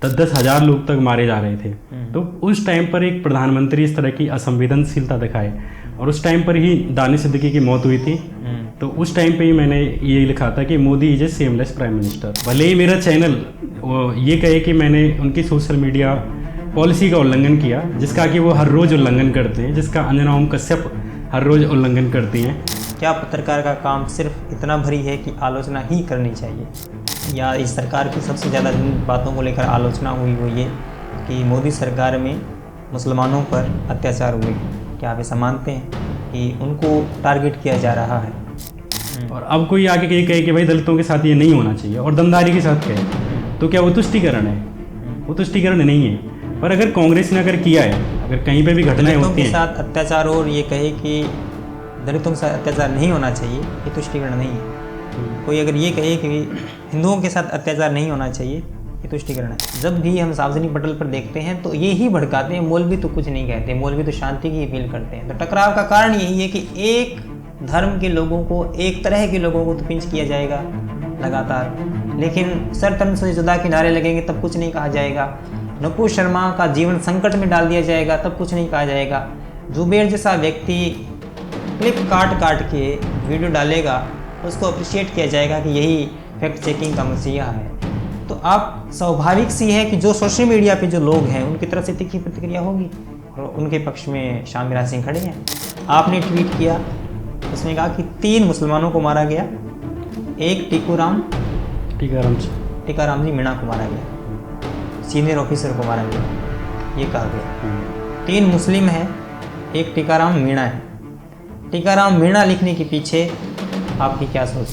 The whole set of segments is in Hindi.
10-10 हज़ार लोग तक मारे जा रहे थे। तो उस टाइम पर एक प्रधानमंत्री इस तरह की असंवेदनशीलता दिखाए, और उस टाइम पर ही दानिश सिद्दीकी की मौत हुई थी। तो उस टाइम पे ही मैंने ये लिखा था कि Modi is a seamless prime minister. भले ही मेरा चैनल ये कहे कि मैंने उनकी सोशल मीडिया पॉलिसी का उल्लंघन किया, जिसका कि वो हर रोज़ उल्लंघन करते हैं, जिसका अंजना ओम कश्यप हर रोज़ उल्लंघन करती हैं। क्या पत्रकार का काम सिर्फ इतना भरी है कि आलोचना ही करनी चाहिए, या इस सरकार की सबसे ज़्यादा जिन बातों को लेकर आलोचना हुई वो ये कि मोदी सरकार में मुसलमानों पर अत्याचार हुए? क्या आप ऐसा मानते हैं कि उनको टारगेट किया जा रहा है? और अब कोई आके ये कहे कि भाई दलितों के साथ ये नहीं होना चाहिए और दमदारी के साथ कहे, तो क्या वो तुष्टीकरण है? वो तुष्टीकरण नहीं है। पर अगर कांग्रेस ने अगर किया है, अगर कहीं पे भी घटनाएं होती हैं के साथ अत्याचार, और ये कहे कि दलितों के साथ अत्याचार नहीं होना चाहिए, ये तुष्टीकरण नहीं है। कोई अगर ये कहे कि हिंदुओं के साथ अत्याचार नहीं होना चाहिए, ये तुष्टीकरण है। जब भी हम सार्वजनिक पटल पर देखते हैं तो ये ही भड़काते हैं, मौलवी तो कुछ नहीं कहते, मौलवी तो शांति की अपील करते हैं। तो टकराव का कारण यही है कि एक धर्म के लोगों को, एक तरह के लोगों को तो पिंच किया जाएगा लगातार, लेकिन सर तन से जुदा के नारे लगेंगे तब कुछ नहीं कहा जाएगा। नुपुर शर्मा का जीवन संकट में डाल दिया जाएगा तब कुछ नहीं कहा जाएगा। जुबेर जैसा व्यक्ति क्लिप काट काट के वीडियो डालेगा, उसको अप्रिशिएट किया जाएगा कि यही फैक्ट चेकिंग का मसीहा है। तो आप स्वाभाविक सी है कि जो सोशल मीडिया पे जो लोग हैं उनकी तरफ से तीखी प्रतिक्रिया होगी, और उनके पक्ष में शाम मिराज सिंह खड़े हैं। आपने ट्वीट किया, उसमें कहा कि 3 मुसलमानों को मारा गया, एक टीकाराम जी मीणा को मारा गया, सीनियर ऑफिसर को मारा गया, ये कहा गया। 3 मुस्लिम हैं, एक टीकाराम मीणा है। टीकाराम मीणा लिखने के पीछे आपकी क्या सोच?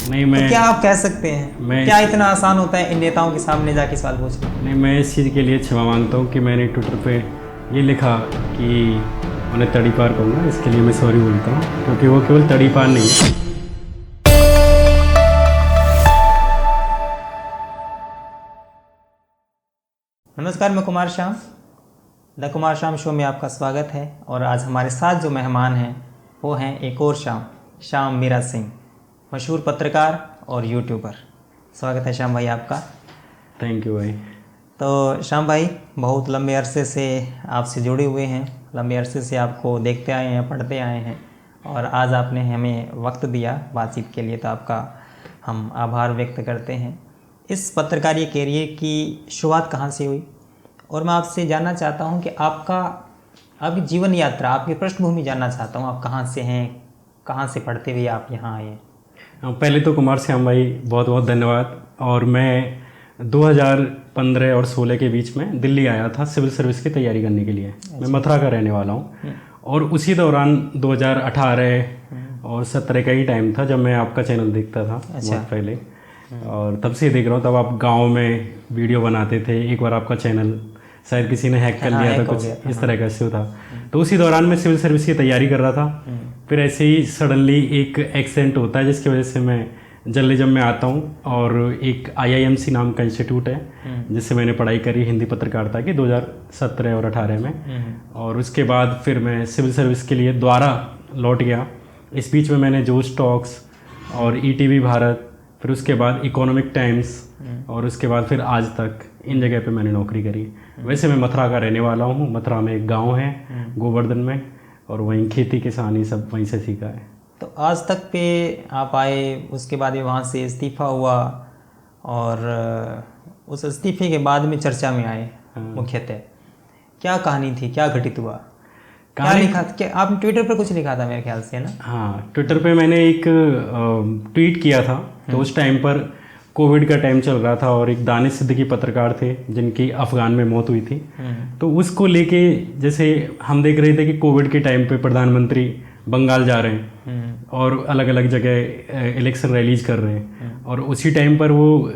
नहीं, तो क्या आप कह सकते हैं, क्या इतना आसान होता है इन नेताओं के सामने जाके सवाल पूछना? नहीं, मैं इस चीज़ के लिए क्षमा मांगता हूँ कि मैंने ट्विटर पे ये लिखा कि उन्हें तड़ीपार कहूँगा, इसके लिए मैं सॉरी बोलता हूँ, क्योंकि वो केवल तड़ीपार नहीं है। नमस्कार, मैं कुमार श्याम, द कुमार श्याम शो में आपका स्वागत है। और आज हमारे साथ जो मेहमान हैं वो हैं एक और श्याम मिराज सिंह, मशहूर पत्रकार और यूट्यूबर। स्वागत है श्याम भाई आपका। थैंक यू भाई। तो श्याम भाई, बहुत लंबे अरसे से आपसे जुड़े हुए हैं, लंबे अरसे से आपको देखते आए हैं, पढ़ते आए हैं, और आज आपने हमें वक्त दिया बातचीत के लिए, तो आपका हम आभार व्यक्त करते हैं। इस पत्रकारिता कैरियर की शुरुआत कहाँ से हुई, और मैं आपसे जानना चाहता हूँ कि आपकी जीवन यात्रा, आपकी पृष्ठभूमि जानना चाहता हूँ। आप कहाँ से हैं, कहाँ से पढ़ते हुए आप यहाँ आए? पहले तो कुमार श्याम भाई बहुत बहुत धन्यवाद। और मैं 2015 और 16 के बीच में दिल्ली आया था सिविल सर्विस की तैयारी करने के लिए। मैं मथुरा का रहने वाला हूँ, और उसी दौरान 2018 और 17 का ही टाइम था जब मैं आपका चैनल देखता था। बहुत पहले, और तब से देख रहा हूँ। तब आप गांव में वीडियो बनाते थे, एक बार आपका चैनल शायद किसी ने हैक कर लिया था, कुछ इस तरह का इश्यू था। तो उसी दौरान मैं सिविल सर्विस की तैयारी कर रहा था। फिर ऐसे ही सडनली एक एक्सीडेंट होता है, जिसकी वजह से मैं जर्नलिज्म में आता हूँ, और एक IIMC नाम का इंस्टीट्यूट है जिससे मैंने पढ़ाई करी हिंदी पत्रकारिता की 2017 और 18 में। और उसके बाद फिर मैं सिविल सर्विस के लिए दोबारा लौट गया। इस बीच में मैंने जोश टॉक्स और ETV भारत, फिर उसके बाद इकोनॉमिक टाइम्स, और उसके बाद फिर आज तक, इन जगह पे मैंने नौकरी करी। वैसे मैं मथुरा का रहने वाला हूँ। मथुरा में एक गांव है गोवर्धन में, और वहीं खेती किसानी सब वहीं से सीखा है। तो आज तक पे आप आए, उसके बाद भी वहाँ से इस्तीफ़ा हुआ, और उस इस्तीफे के बाद में चर्चा में आए। मुख्यतः क्या कहानी थी, क्या घटित हुआ, क्या लिखा? क्या आपने ट्विटर पर कुछ लिखा था मेरे ख्याल से, है ना? हाँ, ट्विटर पे मैंने एक ट्वीट किया था। तो उस टाइम पर कोविड का टाइम चल रहा था, और एक दानिश सिद्दीकी पत्रकार थे जिनकी अफगान में मौत हुई थी। तो उसको लेके, जैसे हम देख रहे थे कि कोविड के टाइम पे प्रधानमंत्री बंगाल जा रहे हैं और अलग अलग जगह इलेक्शन रैलीज कर रहे हैं, और उसी टाइम पर वो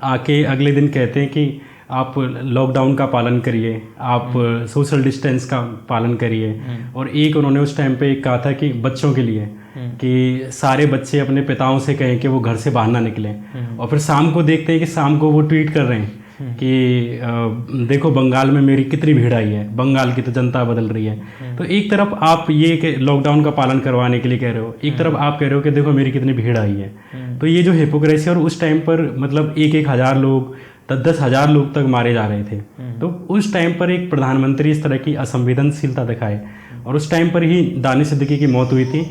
आके अगले दिन कहते हैं कि आप लॉकडाउन का पालन करिए, आप सोशल डिस्टेंस का पालन करिए। और एक उन्होंने उस टाइम पे एक कहा था कि बच्चों के लिए कि सारे बच्चे अपने पिताओं से कहें कि वो घर से बाहर ना निकलें। और फिर शाम को देखते हैं कि शाम को वो ट्वीट कर रहे हैं कि देखो बंगाल में मेरी कितनी भीड़ आई है, बंगाल की तो जनता बदल रही है। तो एक तरफ आप ये लॉकडाउन का पालन करवाने के लिए कह रहे हो, एक तरफ आप कह रहे हो कि देखो मेरी कितनी भीड़ आई है। तो ये जो हिपोक्रेसी, और उस टाइम पर मतलब 1-1 हज़ार लोग 10-10 हज़ार लोग तक मारे जा रहे थे। तो उस टाइम पर एक प्रधानमंत्री इस तरह की असंवेदनशीलता दिखाए और उस टाइम पर ही दानिश सिद्दीकी की मौत हुई थी।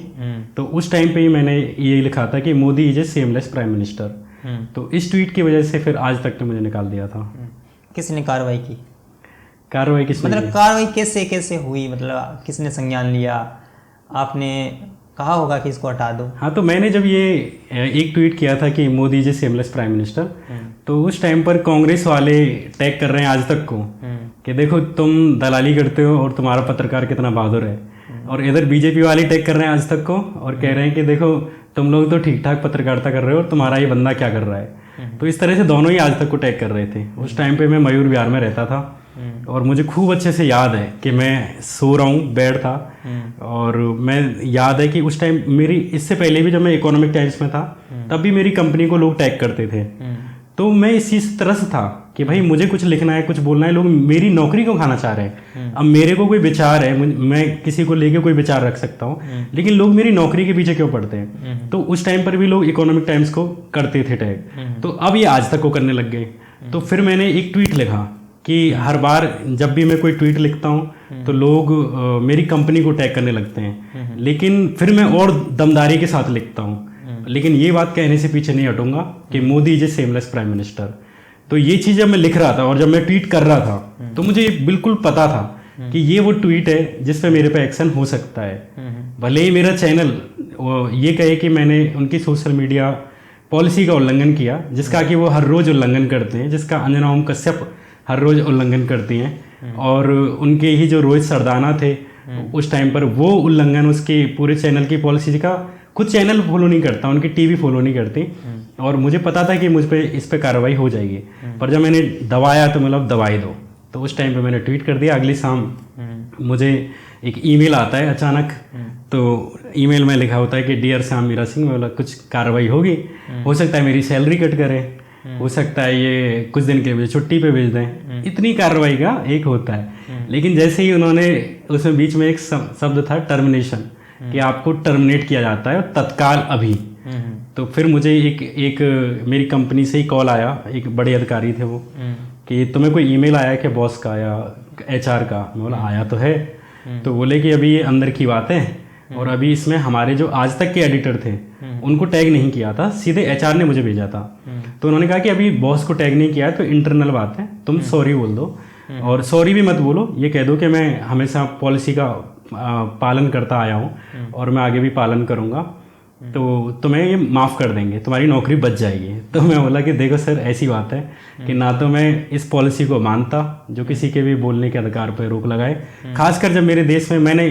तो उस टाइम पे ही मैंने ये लिखा था कि Modi is a seamless prime minister. तो इस ट्वीट की वजह से फिर आज तक ने मुझे निकाल दिया था। किसने कार्रवाई की? कार्रवाई किसने मतलब कार्रवाई कैसे कैसे हुई, मतलब किसने संज्ञान लिया? आपने कहा होगा कि इसको हटा दो। हाँ, तो मैंने जब ये एक ट्वीट किया था कि Modi ji seamless prime minister, तो उस टाइम पर कांग्रेस वाले टैग कर रहे हैं आज तक को कि देखो तुम दलाली करते हो और तुम्हारा पत्रकार कितना बहादुर है, और इधर बीजेपी वाले टैग कर रहे हैं आज तक को और कह रहे हैं कि देखो तुम लोग तो ठीक ठाक पत्रकारिता कर रहे हो और तुम्हारा ये बंदा क्या कर रहा है। तो इस तरह से दोनों ही आज तक को टैग कर रहे थे। उस टाइम पे मैं मयूर विहार में रहता था और मुझे खूब अच्छे से याद है कि मैं सो रहा हूँ, बेड था, और मैं याद है कि उस टाइम मेरी, इससे पहले भी जब मैं इकोनॉमिक टाइम्स में था तब भी मेरी कंपनी को लोग टैग करते थे। तो मैं इस चीज़ से तरस था कि भाई मुझे कुछ लिखना है, कुछ बोलना है, लोग मेरी नौकरी को खाना चाह रहे हैं। अब मेरे को कोई विचार है, मैं किसी को लेके कोई विचार रख सकता हूँ, लेकिन लोग मेरी नौकरी के पीछे क्यों पड़ते हैं? तो उस टाइम पर भी लोग इकोनॉमिक टाइम्स को करते थे टैग, तो अब ये आज तक को करने लग गए। तो फिर मैंने एक ट्वीट लिखा कि हर बार जब भी मैं कोई ट्वीट लिखता हूँ तो लोग मेरी कंपनी को टैग करने लगते हैं, लेकिन फिर मैं और दमदारी के साथ लिखता हूँ, लेकिन ये बात कहने से पीछे नहीं हटूंगा कि Modi is a seamless prime minister. तो ये चीज़ जब मैं लिख रहा था और जब मैं ट्वीट कर रहा था तो मुझे बिल्कुल पता था कि ये वो ट्वीट है जिस पे मेरे पे एक्शन हो सकता है। भले ही मेरा चैनल ये कहे कि मैंने उनकी सोशल मीडिया पॉलिसी का उल्लंघन किया, जिसका कि वो हर रोज़ उल्लंघन करते हैं, जिसका अंजना ओम कश्यप हर रोज़ उल्लंघन करती हैं, और उनके ही जो रोहित सरदाना थे उस टाइम पर वो उल्लंघन उसके पूरे चैनल की पॉलिसी का खुद चैनल फॉलो नहीं करता, उनकी टीवी फॉलो नहीं करती, और मुझे पता था कि मुझ पे इस पे कार्रवाई हो जाएगी। पर जब मैंने दबाया तो मतलब दवाई दो, तो उस टाइम पे मैंने ट्वीट कर दिया। अगली शाम मुझे एक ईमेल आता है अचानक, तो ईमेल में लिखा होता है कि डियर श्याम मीरा सिंह, बोला कुछ कार्रवाई होगी, हो सकता है मेरी सैलरी कट करें, हो सकता है ये कुछ दिन के लिए छुट्टी पे भेज दें। इतनी कार्रवाई का एक होता है। लेकिन जैसे ही उन्होंने उसमें बीच में एक शब्द था टर्मिनेशन, कि आपको टर्मिनेट किया जाता है तत्काल अभी, तो फिर मुझे एक मेरी कंपनी से ही कॉल आया, एक बड़े अधिकारी थे वो, कि तुम्हें कोई ईमेल आया क्या बॉस का या एचआर का? मैं बोला आया तो है। तो बोले कि अभी ये अंदर की बात है और अभी इसमें हमारे जो आज तक के एडिटर थे उनको टैग नहीं किया था, सीधे एचआर ने मुझे भेजा था। तो उन्होंने कहा कि अभी बॉस को टैग नहीं किया है तो इंटरनल बात है, तुम सॉरी बोल दो, और सॉरी भी मत बोलो, ये कह दो कि मैं हमेशा पॉलिसी का पालन करता आया हूँ और मैं आगे भी पालन करूँगा, तो तुम्हें ये माफ़ कर देंगे, तुम्हारी नौकरी बच जाएगी। तो मैं बोला कि देखो सर, ऐसी बात है कि ना तो मैं इस पॉलिसी को मानता जो किसी के भी बोलने के अधिकार पर रोक लगाए, खासकर जब मेरे देश में मैंने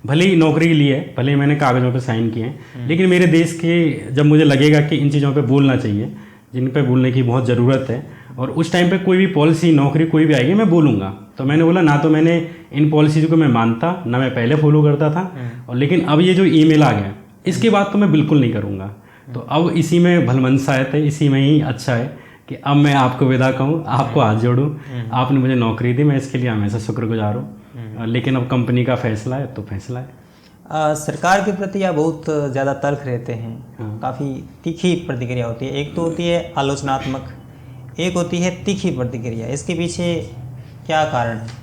भले ही नौकरी ली है, भले ही मैंने कागज़ों पे साइन किए हैं, लेकिन मेरे देश के जब मुझे लगेगा कि इन चीज़ों पे बोलना चाहिए, जिन पे बोलने की बहुत ज़रूरत है, और उस टाइम पे कोई भी पॉलिसी नौकरी कोई भी आएगी मैं बोलूँगा। तो मैंने बोला ना तो मैंने इन पॉलिसीज़ को मैं मानता, ना मैं पहले फॉलो करता था, और लेकिन अब ये जो ईमेल आ गया इसके बाद तो मैं बिल्कुल नहीं करूँगा। तो अब इसी में भलमनसायत है, इसी में ही अच्छा है कि अब मैं आपको विदा कहूँ, आपको हाथ जोड़ूँ, आपने मुझे नौकरी दी, मैं इसके लिए हमेशा शुक्रगुजार हूँ। लेकिन अब कंपनी का फैसला है तो फैसला है। सरकार के प्रति आप बहुत ज़्यादा तल्ख रहते हैं, काफ़ी तीखी प्रतिक्रिया होती है। एक तो होती है आलोचनात्मक, एक होती है तीखी प्रतिक्रिया, इसके पीछे क्या कारण है?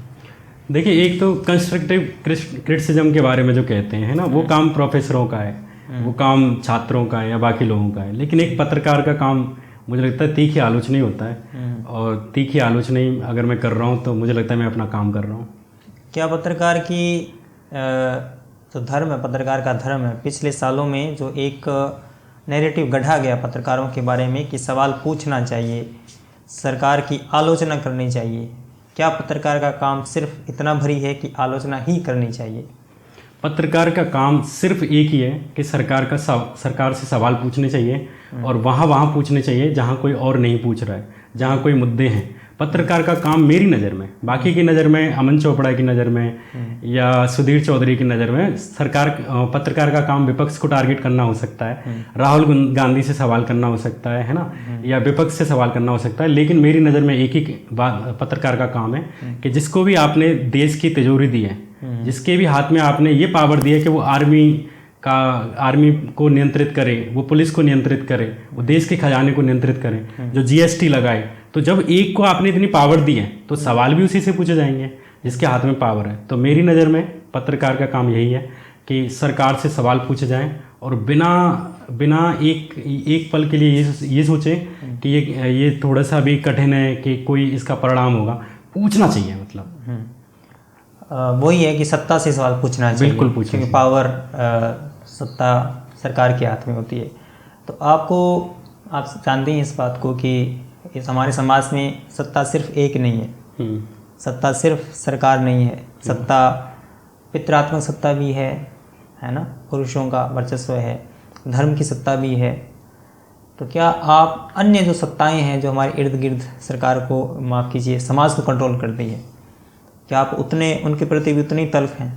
देखिए, एक तो कंस्ट्रक्टिव क्रिटिसिज्म के बारे में जो कहते हैं ना, वो काम प्रोफेसरों का है, वो काम छात्रों का है या बाकी लोगों का है, लेकिन एक पत्रकार का काम मुझे लगता है तीखी आलोचना ही होता है, और तीखी आलोचना ही अगर मैं कर रहा हूँ तो मुझे लगता है मैं अपना काम कर रहा हूँ। क्या पत्रकार की जो धर्म है, पत्रकार का धर्म है, पिछले सालों में जो एक नैरेटिव गढ़ा गया पत्रकारों के बारे में कि सवाल पूछना चाहिए, सरकार की आलोचना करनी चाहिए, क्या पत्रकार का काम सिर्फ इतना भरी है कि आलोचना ही करनी चाहिए? पत्रकार का काम सिर्फ एक ही है कि सरकार से सवाल पूछने चाहिए, और वहाँ पूछने चाहिए जहाँ कोई और नहीं पूछ रहा है, जहाँ कोई मुद्दे हैं। पत्रकार का काम मेरी नज़र में, बाकी की नज़र में, अमन चोपड़ा की नज़र में या सुधीर चौधरी की नज़र में, पत्रकार का काम विपक्ष को टारगेट करना हो सकता है, राहुल गांधी से सवाल करना हो सकता है ना, या विपक्ष से सवाल करना हो सकता है। लेकिन मेरी नज़र में एक ही बात पत्रकार का काम है कि जिसको भी आपने देश की तिजोरी दी है, जिसके भी हाथ में आपने ये पावर दी है कि वो आर्मी को नियंत्रित करे, वो पुलिस को नियंत्रित करे, वो देश के खजाने को नियंत्रित करे, जो जीएसटी लगाए, तो जब एक को आपने इतनी पावर दी है तो सवाल भी उसी से पूछे जाएंगे जिसके हाथ में पावर है। तो मेरी नज़र में पत्रकार का काम यही है कि सरकार से सवाल पूछे जाएं और बिना एक पल के लिए ये सोचें कि ये थोड़ा सा भी कठिन है कि कोई इसका परिणाम होगा। पूछना चाहिए, मतलब वही है कि सत्ता से सवाल पूछना चाहिए। बिल्कुल पूछना क्योंकि पावर सत्ता सरकार के हाथ में होती है। तो आप जानते हैं इस बात को कि इस हमारे समाज में सत्ता सिर्फ एक नहीं है। सत्ता सिर्फ सरकार नहीं है, सत्ता पितरात्मक सत्ता भी है ना, पुरुषों का वर्चस्व है, धर्म की सत्ता भी है। तो क्या आप अन्य जो सत्ताएं हैं जो हमारे इर्द गिर्द सरकार को, माफ़ कीजिए, समाज को कंट्रोल करती है, क्या आप उनके प्रति भी उतनी तल्ख हैं?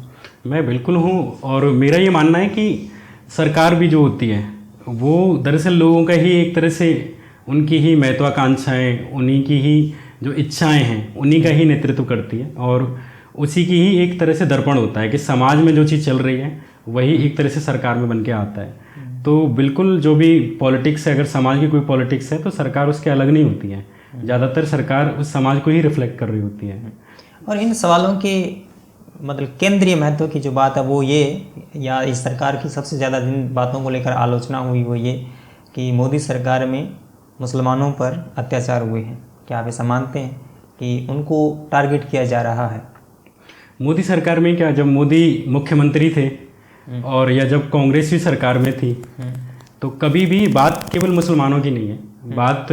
मैं बिल्कुल हूँ। और मेरा ये मानना है कि सरकार भी जो होती है वो दरअसल लोगों का ही एक तरह से, उनकी ही महत्वाकांक्षाएँ, उन्हीं की ही जो इच्छाएं हैं, उन्हीं का ही नेतृत्व करती है और उसी की ही एक तरह से दर्पण होता है कि समाज में जो चीज़ चल रही है वही एक तरह से सरकार में बन के आता है। तो बिल्कुल जो भी पॉलिटिक्स है, अगर समाज की कोई पॉलिटिक्स है तो सरकार उसके अलग नहीं होती है, ज़्यादातर सरकार उस समाज को ही रिफ्लेक्ट कर रही होती है। और इन सवालों के मतलब केंद्रीय महत्व की जो बात है वो ये, या इस सरकार की सबसे ज़्यादा जिन बातों को लेकर आलोचना हुई वो ये कि मोदी सरकार में मुसलमानों पर अत्याचार हुए हैं। क्या आप ऐसा मानते हैं कि उनको टारगेट किया जा रहा है? मोदी सरकार में क्या, जब मोदी मुख्यमंत्री थे और या जब कांग्रेस भी सरकार में थी तो कभी भी बात केवल मुसलमानों की नहीं है, बात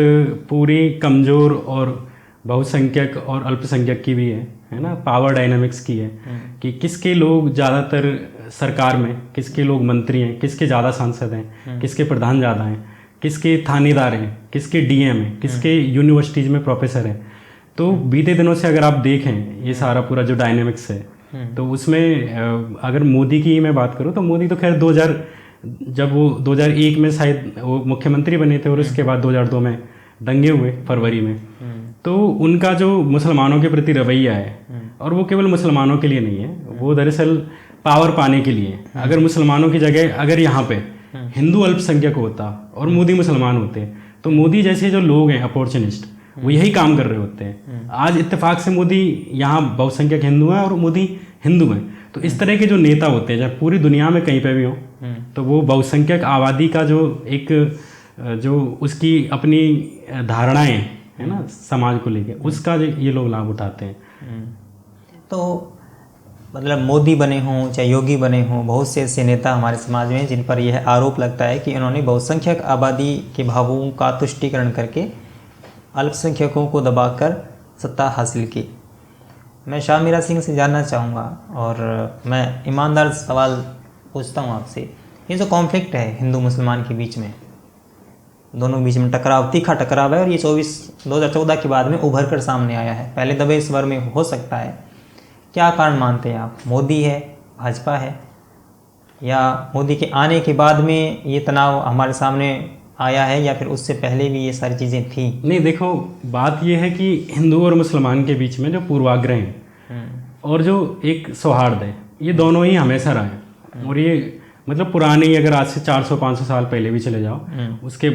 पूरी कमज़ोर और बहुसंख्यक और अल्पसंख्यक की भी है ना, पावर डायनामिक्स की है कि किसके लोग ज़्यादातर सरकार में, किसके लोग मंत्री हैं, किसके ज़्यादा सांसद हैं, किसके प्रधान ज़्यादा हैं, किसके थानेदार हैं, किसके डीएम हैं, किसके यूनिवर्सिटीज़ में प्रोफेसर हैं। तो बीते दिनों से अगर आप देखें ये सारा पूरा जो डायनेमिक्स है तो उसमें अगर मोदी की मैं बात करूं तो मोदी तो खैर जब वो 2001 में शायद वो मुख्यमंत्री बने थे और उसके बाद 2002 में दंगे हुए फरवरी में, तो उनका जो मुसलमानों के प्रति रवैया है और वो केवल मुसलमानों के लिए नहीं है, वो दरअसल पावर पाने के लिए। अगर मुसलमानों की जगह अगर यहाँ पे हिंदू अल्पसंख्यक होता और मोदी मुसलमान होते तो मोदी जैसे जो लोग हैं अपॉर्चुनिस्ट वो यही काम कर रहे होते हैं। आज इत्तेफाक से मोदी यहाँ बहुसंख्यक हिंदू हैं और मोदी हिंदू हैं। तो इस तरह के जो नेता होते हैं, चाहे पूरी दुनिया में कहीं पे भी हो, तो वो बहुसंख्यक आबादी का जो उसकी अपनी धारणाएं है ना समाज को लेके, उसका ये लोग लाभ उठाते हैं। तो मतलब मोदी बने हों चाहे योगी बने हों, बहुत से ऐसे नेता हमारे समाज में जिन पर यह आरोप लगता है कि इन्होंने बहुसंख्यक आबादी के भावों का तुष्टीकरण करके अल्पसंख्यकों को दबाकर सत्ता हासिल की। मैं शाह मीरा सिंह से जानना चाहूँगा और मैं ईमानदार सवाल पूछता हूँ आपसे, ये जो कॉन्फ्लिक्ट है हिंदू मुसलमान के बीच में, दोनों बीच में टकराव, तीखा टकराव है और ये 2014 के बाद में उभर कर सामने आया है, पहले दबे स्वर में हो सकता है। क्या कारण मानते हैं आप? मोदी है, भाजपा है, या मोदी के आने के बाद में ये तनाव हमारे सामने आया है, या फिर उससे पहले भी ये सारी चीज़ें थी? नहीं, देखो बात ये है कि हिंदू और मुसलमान के बीच में जो पूर्वाग्रह हैं और जो एक सौहार्द है, ये दोनों ही हमेशा रहा है। और ये मतलब पुराने, अगर आज से 400-500 साल पहले भी चले जाओ, उसके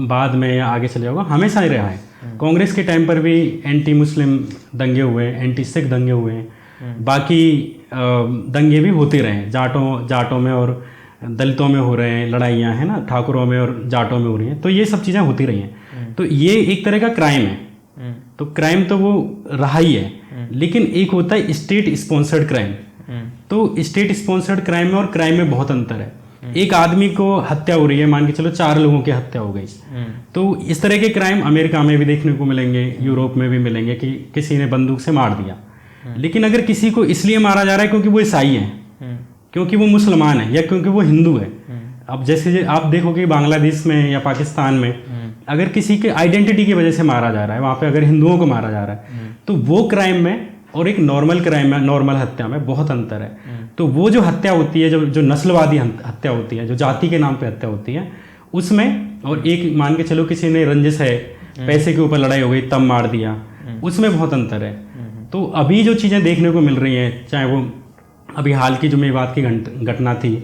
बाद में या आगे चले जाओ, हमेशा ही रहा है। कांग्रेस के टाइम पर भी एंटी मुस्लिम दंगे हुए, एंटी सिख दंगे हुए हैं, बाकी दंगे भी होते रहे हैं, जाटों में और दलितों में हो रहे हैं लड़ाइयाँ, है ना, ठाकुरों में और जाटों में हो रही हैं। तो ये सब चीज़ें होती रही हैं। तो ये एक तरह का क्राइम है। तो क्राइम तो वो रहा ही है, लेकिन एक होता है स्टेट स्पॉन्सर्ड क्राइम। तो स्टेट स्पॉन्सर्ड क्राइम में और क्राइम में बहुत अंतर है। एक आदमी को हत्या हो रही है, मान के चलो 4 लोगों की हत्या हो गई, तो इस तरह के क्राइम अमेरिका में भी देखने को मिलेंगे, यूरोप में भी मिलेंगे कि किसी ने बंदूक से मार दिया। लेकिन अगर किसी को इसलिए मारा जा रहा है क्योंकि वो ईसाई है, क्योंकि वो मुसलमान है, या क्योंकि वो हिंदू है। अब जैसे आप देखोगे बांग्लादेश में या पाकिस्तान में अगर किसी के आइडेंटिटी की वजह से मारा जा रहा है, वहाँ पे अगर हिंदुओं को मारा जा रहा है, तो वो क्राइम में और एक नॉर्मल क्राइम में, नॉर्मल हत्या में बहुत अंतर है। तो वो जो हत्या होती है, जो नस्लवादी हत्या होती है, जो जाति के नाम पे हत्या होती है, उसमें, और एक मान के चलो किसी ने रंजिश है, पैसे के ऊपर लड़ाई हो गई तब मार दिया, उसमें बहुत अंतर है। तो अभी जो चीज़ें देखने को मिल रही हैं, चाहे वो अभी हाल की जो मेवात की घटना थी,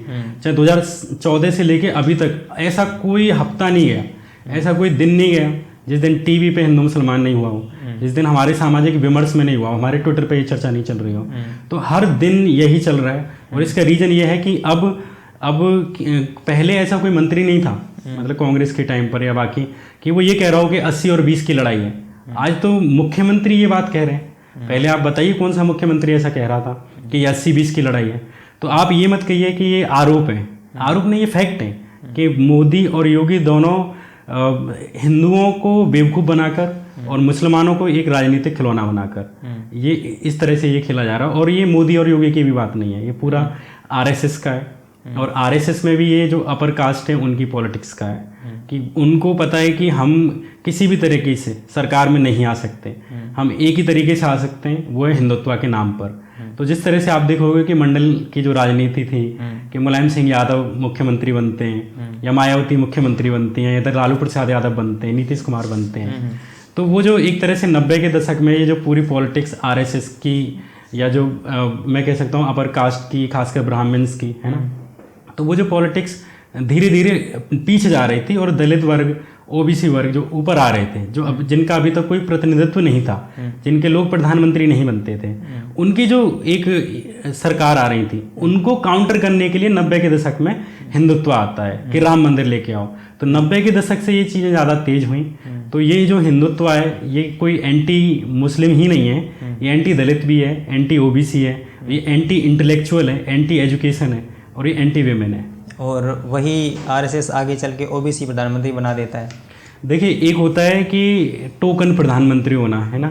चाहे 2014 से लेके अभी तक, ऐसा कोई हफ्ता नहीं गया, ऐसा कोई दिन नहीं गया जिस दिन टीवी पे हिंदू मुसलमान नहीं हुआ हो, जिस दिन हमारे सामाजिक विमर्श में नहीं हुआ हो, हमारे ट्विटर पे ये चर्चा नहीं चल रही हो, तो हर दिन यही चल रहा है। और इसका रीज़न ये है कि अब पहले ऐसा कोई मंत्री नहीं था, मतलब कांग्रेस के टाइम पर या बाकी, कि वो ये कह रहा हो कि 80 और 20 की लड़ाई है। आज तो मुख्यमंत्री ये बात कह रहे हैं। पहले आप बताइए कौन सा मुख्यमंत्री ऐसा कह रहा था कि ये 80-20 की लड़ाई है। तो आप ये मत कहिए कि ये आरोप है, आरोप नहीं, ये फैक्ट है कि मोदी और योगी दोनों हिंदुओं को बेवकूफ़ बनाकर और मुसलमानों को एक राजनीतिक खिलौना बनाकर ये इस तरह से ये खेला जा रहा है। और ये मोदी और योगी की भी बात नहीं है, ये पूरा आरएसएस का है। और आरएसएस में भी ये जो अपर कास्ट है उनकी पॉलिटिक्स का है कि उनको पता है कि हम किसी भी तरीके से सरकार में नहीं आ सकते, हम एक ही तरीके से आ सकते हैं, वो है हिंदुत्व के नाम पर। तो जिस तरह से आप देखोगे कि मंडल की जो राजनीति थी कि मुलायम सिंह यादव मुख्यमंत्री बनते हैं या मायावती मुख्यमंत्री बनती हैं या इधर लालू प्रसाद यादव बनते हैं, नीतीश कुमार बनते हैं, तो वो जो एक तरह से 90 के दशक में ये जो पूरी पॉलिटिक्स आरएसएस की या जो मैं कह सकता हूँ अपर कास्ट की, खासकर ब्राह्मण्स की, है ना, तो वो जो पॉलिटिक्स धीरे धीरे पीछे जा रही थी और दलित वर्ग, ओबीसी वर्ग जो ऊपर आ रहे थे, जो अब जिनका अभी तक कोई प्रतिनिधित्व नहीं था, जिनके लोग प्रधानमंत्री नहीं बनते थे, उनकी जो एक सरकार आ रही थी, उनको काउंटर करने के लिए 90 के दशक में हिंदुत्व आता है कि राम मंदिर लेके आओ। तो 90 के दशक से ये चीज़ें ज़्यादा तेज हुई। तो ये जो हिंदुत्व है ये कोई एंटी मुस्लिम ही नहीं है, ये एंटी दलित भी है, एंटी ओबीसी है, ये एंटी इंटेलेक्चुअल है, एंटी एजुकेशन है और ये एंटी वेमेन है। और वही आरएसएस आगे चल के ओबीसी प्रधानमंत्री बना देता है। देखिए, एक होता है कि टोकन प्रधानमंत्री होना, है ना,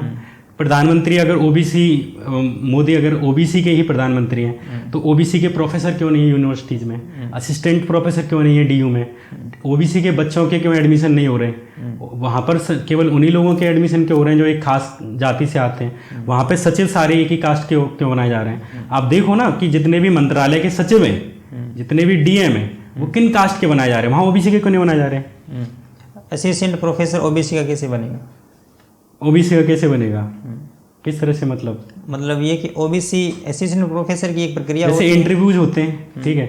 प्रधानमंत्री अगर ओबीसी, मोदी अगर ओबीसी के ही प्रधानमंत्री हैं तो ओबीसी के प्रोफेसर क्यों नहीं है यूनिवर्सिटीज़ में, असिस्टेंट प्रोफेसर क्यों नहीं है डीयू में, ओबीसी के बच्चों के क्यों एडमिशन नहीं हो रहे, वहाँ पर केवल उन्हीं लोगों के एडमिशन क्यों हो रहे हैं जो एक खास जाति से आते हैं, वहाँ पर सचिव सारे एक ही कास्ट के क्यों बनाए जा रहे हैं। आप देखो ना कि जितने भी मंत्रालय के सचिव हैं, जितने भी डीएम हैं, वो किन कास्ट के बनाए जा रहे हैं, वहाँ ओबीसी के क्यों नहीं बनाए जा रहे हैं। असिस्टेंट प्रोफेसर ओबीसी का कैसे बनेगा, ओबीसी का कैसे बनेगा, किस तरह से, मतलब ये कि ओबीसी असिस्टेंट प्रोफेसर की एक प्रक्रिया जैसे इंटरव्यूज होते हैं, ठीक है,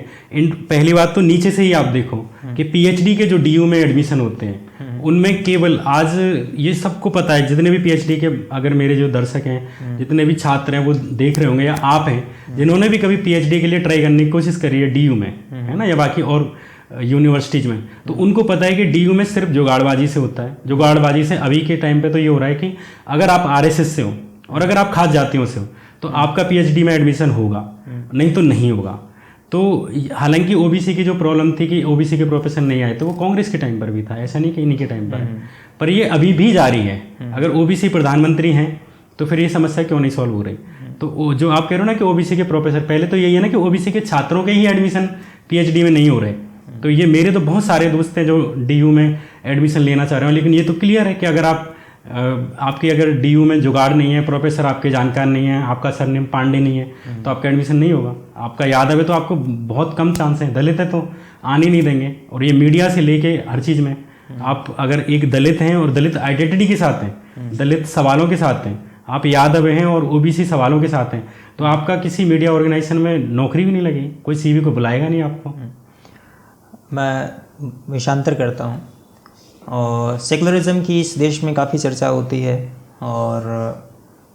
पहली बात तो नीचे से ही आप देखो कि पीएचडी के जो डीयू में एडमिशन होते हैं उनमें केवल, आज ये सबको पता है, जितने भी पीएचडी के, अगर मेरे जो दर्शक हैं, जितने भी छात्र हैं वो देख रहे होंगे या आप हैं जिन्होंने भी कभी पीएचडी के लिए ट्राई करने की कोशिश करी है डीयू में, है ना, या बाकी और यूनिवर्सिटीज़ में, तो उनको पता है कि डीयू में सिर्फ जुगाड़बाजी से होता है। जुगाड़बाजी से अभी के टाइम पे तो ये हो रहा है कि अगर आप आरएसएस से हो और अगर आप खास जातियों से हो तो आपका पीएचडी में एडमिशन होगा, नहीं तो नहीं होगा। तो हालांकि ओबीसी की जो प्रॉब्लम थी कि ओबीसी के प्रोफेसर नहीं आए, तो वो कांग्रेस के टाइम पर भी था, ऐसा नहीं कि इन्हीं के टाइम पर ये अभी भी जारी है। अगर ओबीसी प्रधानमंत्री हैं तो फिर ये समस्या क्यों नहीं सॉल्व हो रही। तो जो आप कह रहे हो ना कि ओबीसी के प्रोफेसर, पहले तो यही है ना कि ओबीसी के छात्रों के ही एडमिशन पीएचडी में नहीं हो रहे। तो ये मेरे तो बहुत सारे दोस्त हैं जो डीयू में एडमिशन लेना चाह रहे हैं, लेकिन ये तो क्लियर है कि अगर आपके अगर डीयू में जुगाड़ नहीं है, प्रोफेसर आपके जानकार नहीं है, आपका सरनेम पांडे नहीं है, तो आपका एडमिशन नहीं होगा। आपका यादव है तो आपको बहुत कम चांस है, दलित है तो आने नहीं देंगे। और ये मीडिया से लेके हर चीज़ में आप अगर एक दलित हैं और दलित आइडेंटिटी के साथ हैं, दलित सवालों के साथ हैं, आप यादव हैं और ओबीसी सवालों के साथ हैं, तो आपका किसी मीडिया ऑर्गेनाइजेशन में नौकरी भी नहीं लगेगी, कोई सीवी को बुलाएगा नहीं आपको। मैं विषांतर करता हूँ, और सेकुलरिज्म की इस देश में काफ़ी चर्चा होती है, और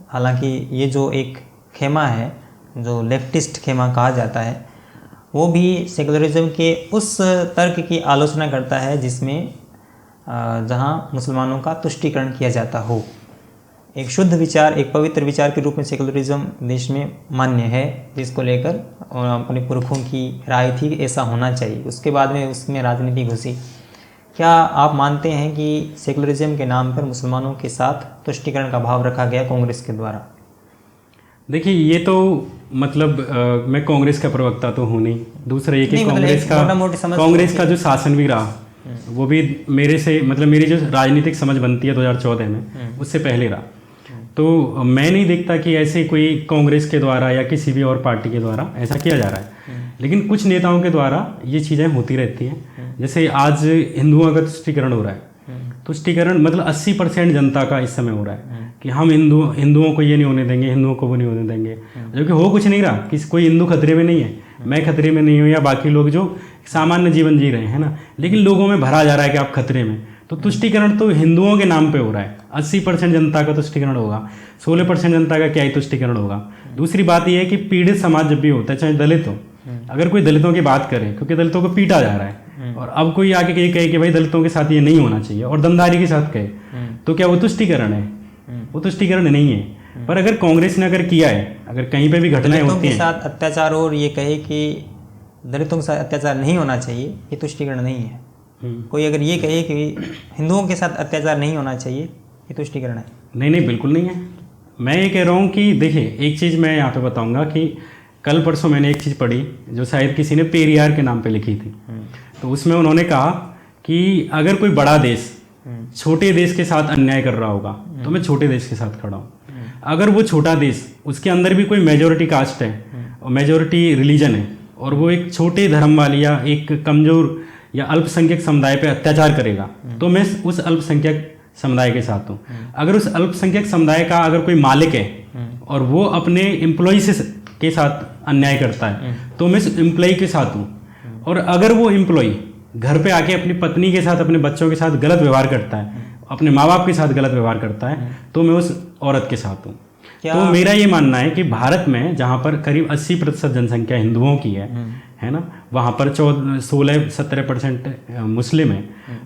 हालांकि ये जो एक खेमा है जो लेफ्टिस्ट खेमा कहा जाता है, वो भी सेकुलरिज्म के उस तर्क की आलोचना करता है जिसमें जहाँ मुसलमानों का तुष्टीकरण किया जाता हो। एक शुद्ध विचार, एक पवित्र विचार के रूप में सेकुलरिज्म देश में मान्य है, जिसको लेकर अपने पुरखों की राय थी कि ऐसा होना चाहिए। उसके बाद में उसमें राजनीति घुसी। क्या आप मानते हैं कि सेकुलरिज्म के नाम पर मुसलमानों के साथ तुष्टीकरण का भाव रखा गया कांग्रेस के द्वारा? देखिए, ये तो मतलब मैं कांग्रेस का प्रवक्ता तो हूँ नहीं। दूसरा ये कि कांग्रेस का जो शासन भी रहा वो भी मेरे से, मतलब मेरी जो राजनीतिक समझ बनती है 2014 में, उससे पहले रहा। तो मैं नहीं देखता कि ऐसे कोई कांग्रेस के द्वारा या किसी भी और पार्टी के द्वारा ऐसा किया जा रहा है, लेकिन कुछ नेताओं के द्वारा ये चीज़ें होती रहती हैं। जैसे आज हिंदुओं का तुष्टीकरण हो रहा है, तुष्टीकरण मतलब 80% जनता का इस समय हो रहा है कि हम हिंदुओं को ये नहीं होने देंगे, हिंदुओं को वो नहीं होने देंगे, जो कि हो कुछ नहीं रहा। कोई हिंदू खतरे में नहीं है, मैं खतरे में नहीं हूँ या बाकी लोग जो सामान्य जीवन जी रहे हैं ना, लेकिन लोगों में भरा जा रहा है कि आप खतरे में। तो तुष्टीकरण तो हिंदुओं के नाम पे हो रहा है। 80% जनता का तुष्टीकरण होगा, 16% जनता का क्या ही तुष्टीकरण होगा। दूसरी बात यह है कि पीड़ित समाज जब भी होता है, चाहे दलित हो, अगर कोई दलितों की बात करे, क्योंकि दलितों को पीटा जा रहा है, और अब कोई आके ये कहे कि भाई दलितों के साथ ये नहीं होना चाहिए और दमदारी के साथ कहे, तो क्या वो तुष्टीकरण है? वो तुष्टीकरण नहीं है। पर अगर कांग्रेस ने अगर किया है, अगर कहीं पे भी घटनाएं होती हैं, के साथ अत्याचार और ये कहे कि दलितों के साथ अत्याचार नहीं होना चाहिए, ये तुष्टीकरण नहीं है। कोई अगर ये कहे कि हिंदुओं के साथ अत्याचार नहीं होना चाहिए, ये तुष्टीकरण है। नहीं नहीं, बिल्कुल नहीं है। मैं ये कह रहा हूँ कि देखिए, एक चीज़ मैं यहाँ पे बताऊँगा कि कल परसों मैंने एक चीज़ पढ़ी जो शायद किसी ने पेरियार के नाम पे लिखी थी। तो उसमें उन्होंने कहा कि अगर कोई बड़ा देश छोटे देश के साथ अन्याय कर रहा होगा तो मैं छोटे देश के साथ खड़ा हूँ। अगर वो छोटा देश, उसके अंदर भी कोई मेजोरिटी कास्ट है और मेजोरिटी रिलीजन है, और वो एक छोटे धर्म वाली या एक कमज़ोर या अल्पसंख्यक समुदाय पे अत्याचार करेगा, तो मैं उस अल्पसंख्यक समुदाय के साथ हूँ। अगर उस अल्पसंख्यक समुदाय का अगर कोई मालिक है और वो अपने एम्प्लॉय के साथ अन्याय करता है, तो मैं उस एम्प्लॉय के साथ हूँ। और अगर वो एम्प्लॉय घर पे आके अपनी पत्नी के साथ, अपने बच्चों के साथ गलत व्यवहार करता है, अपने माँ बाप के साथ गलत व्यवहार करता है, तो मैं उस औरत के साथ हूँ। तो मेरा ये मानना है कि भारत में जहाँ पर करीब 80% जनसंख्या हिंदुओं की है ना, वहाँ पर 16-17% मुस्लिम है,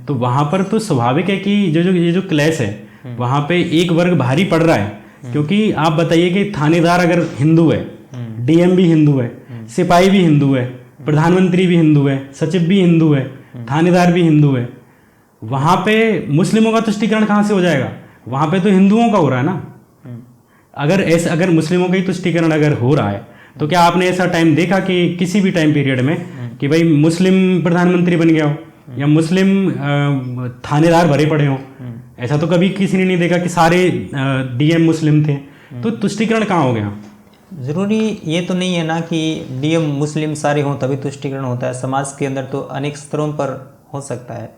तो वहाँ पर तो स्वाभाविक है कि ये जो क्लैश है, वहाँ पे एक वर्ग भारी पड़ रहा है। क्योंकि आप बताइए कि थानेदार अगर हिंदू है, डीएम भी हिंदू है, सिपाही भी हिंदू है, प्रधानमंत्री भी हिंदू है, सचिव भी हिंदू है, थानेदार भी हिंदू है, वहाँ पे मुस्लिमों का तुष्टीकरण कहाँ से हो जाएगा? वहाँ पे तो हिंदुओं का हो रहा है ना। अगर मुस्लिमों का ही तुष्टीकरण अगर हो रहा है, तो क्या आपने ऐसा टाइम देखा कि किसी भी टाइम पीरियड में कि भाई मुस्लिम प्रधानमंत्री बन गया हो या मुस्लिम थानेदार भरे पड़े हों? ऐसा तो कभी किसी ने नहीं देखा कि सारे डीएम मुस्लिम थे। तो तुष्टीकरण कहाँ हो गया? ज़रूरी ये तो नहीं है ना कि डीएम मुस्लिम सारे हों तभी तुष्टीकरण होता है। समाज के अंदर तो अनेक स्तरों पर हो सकता है।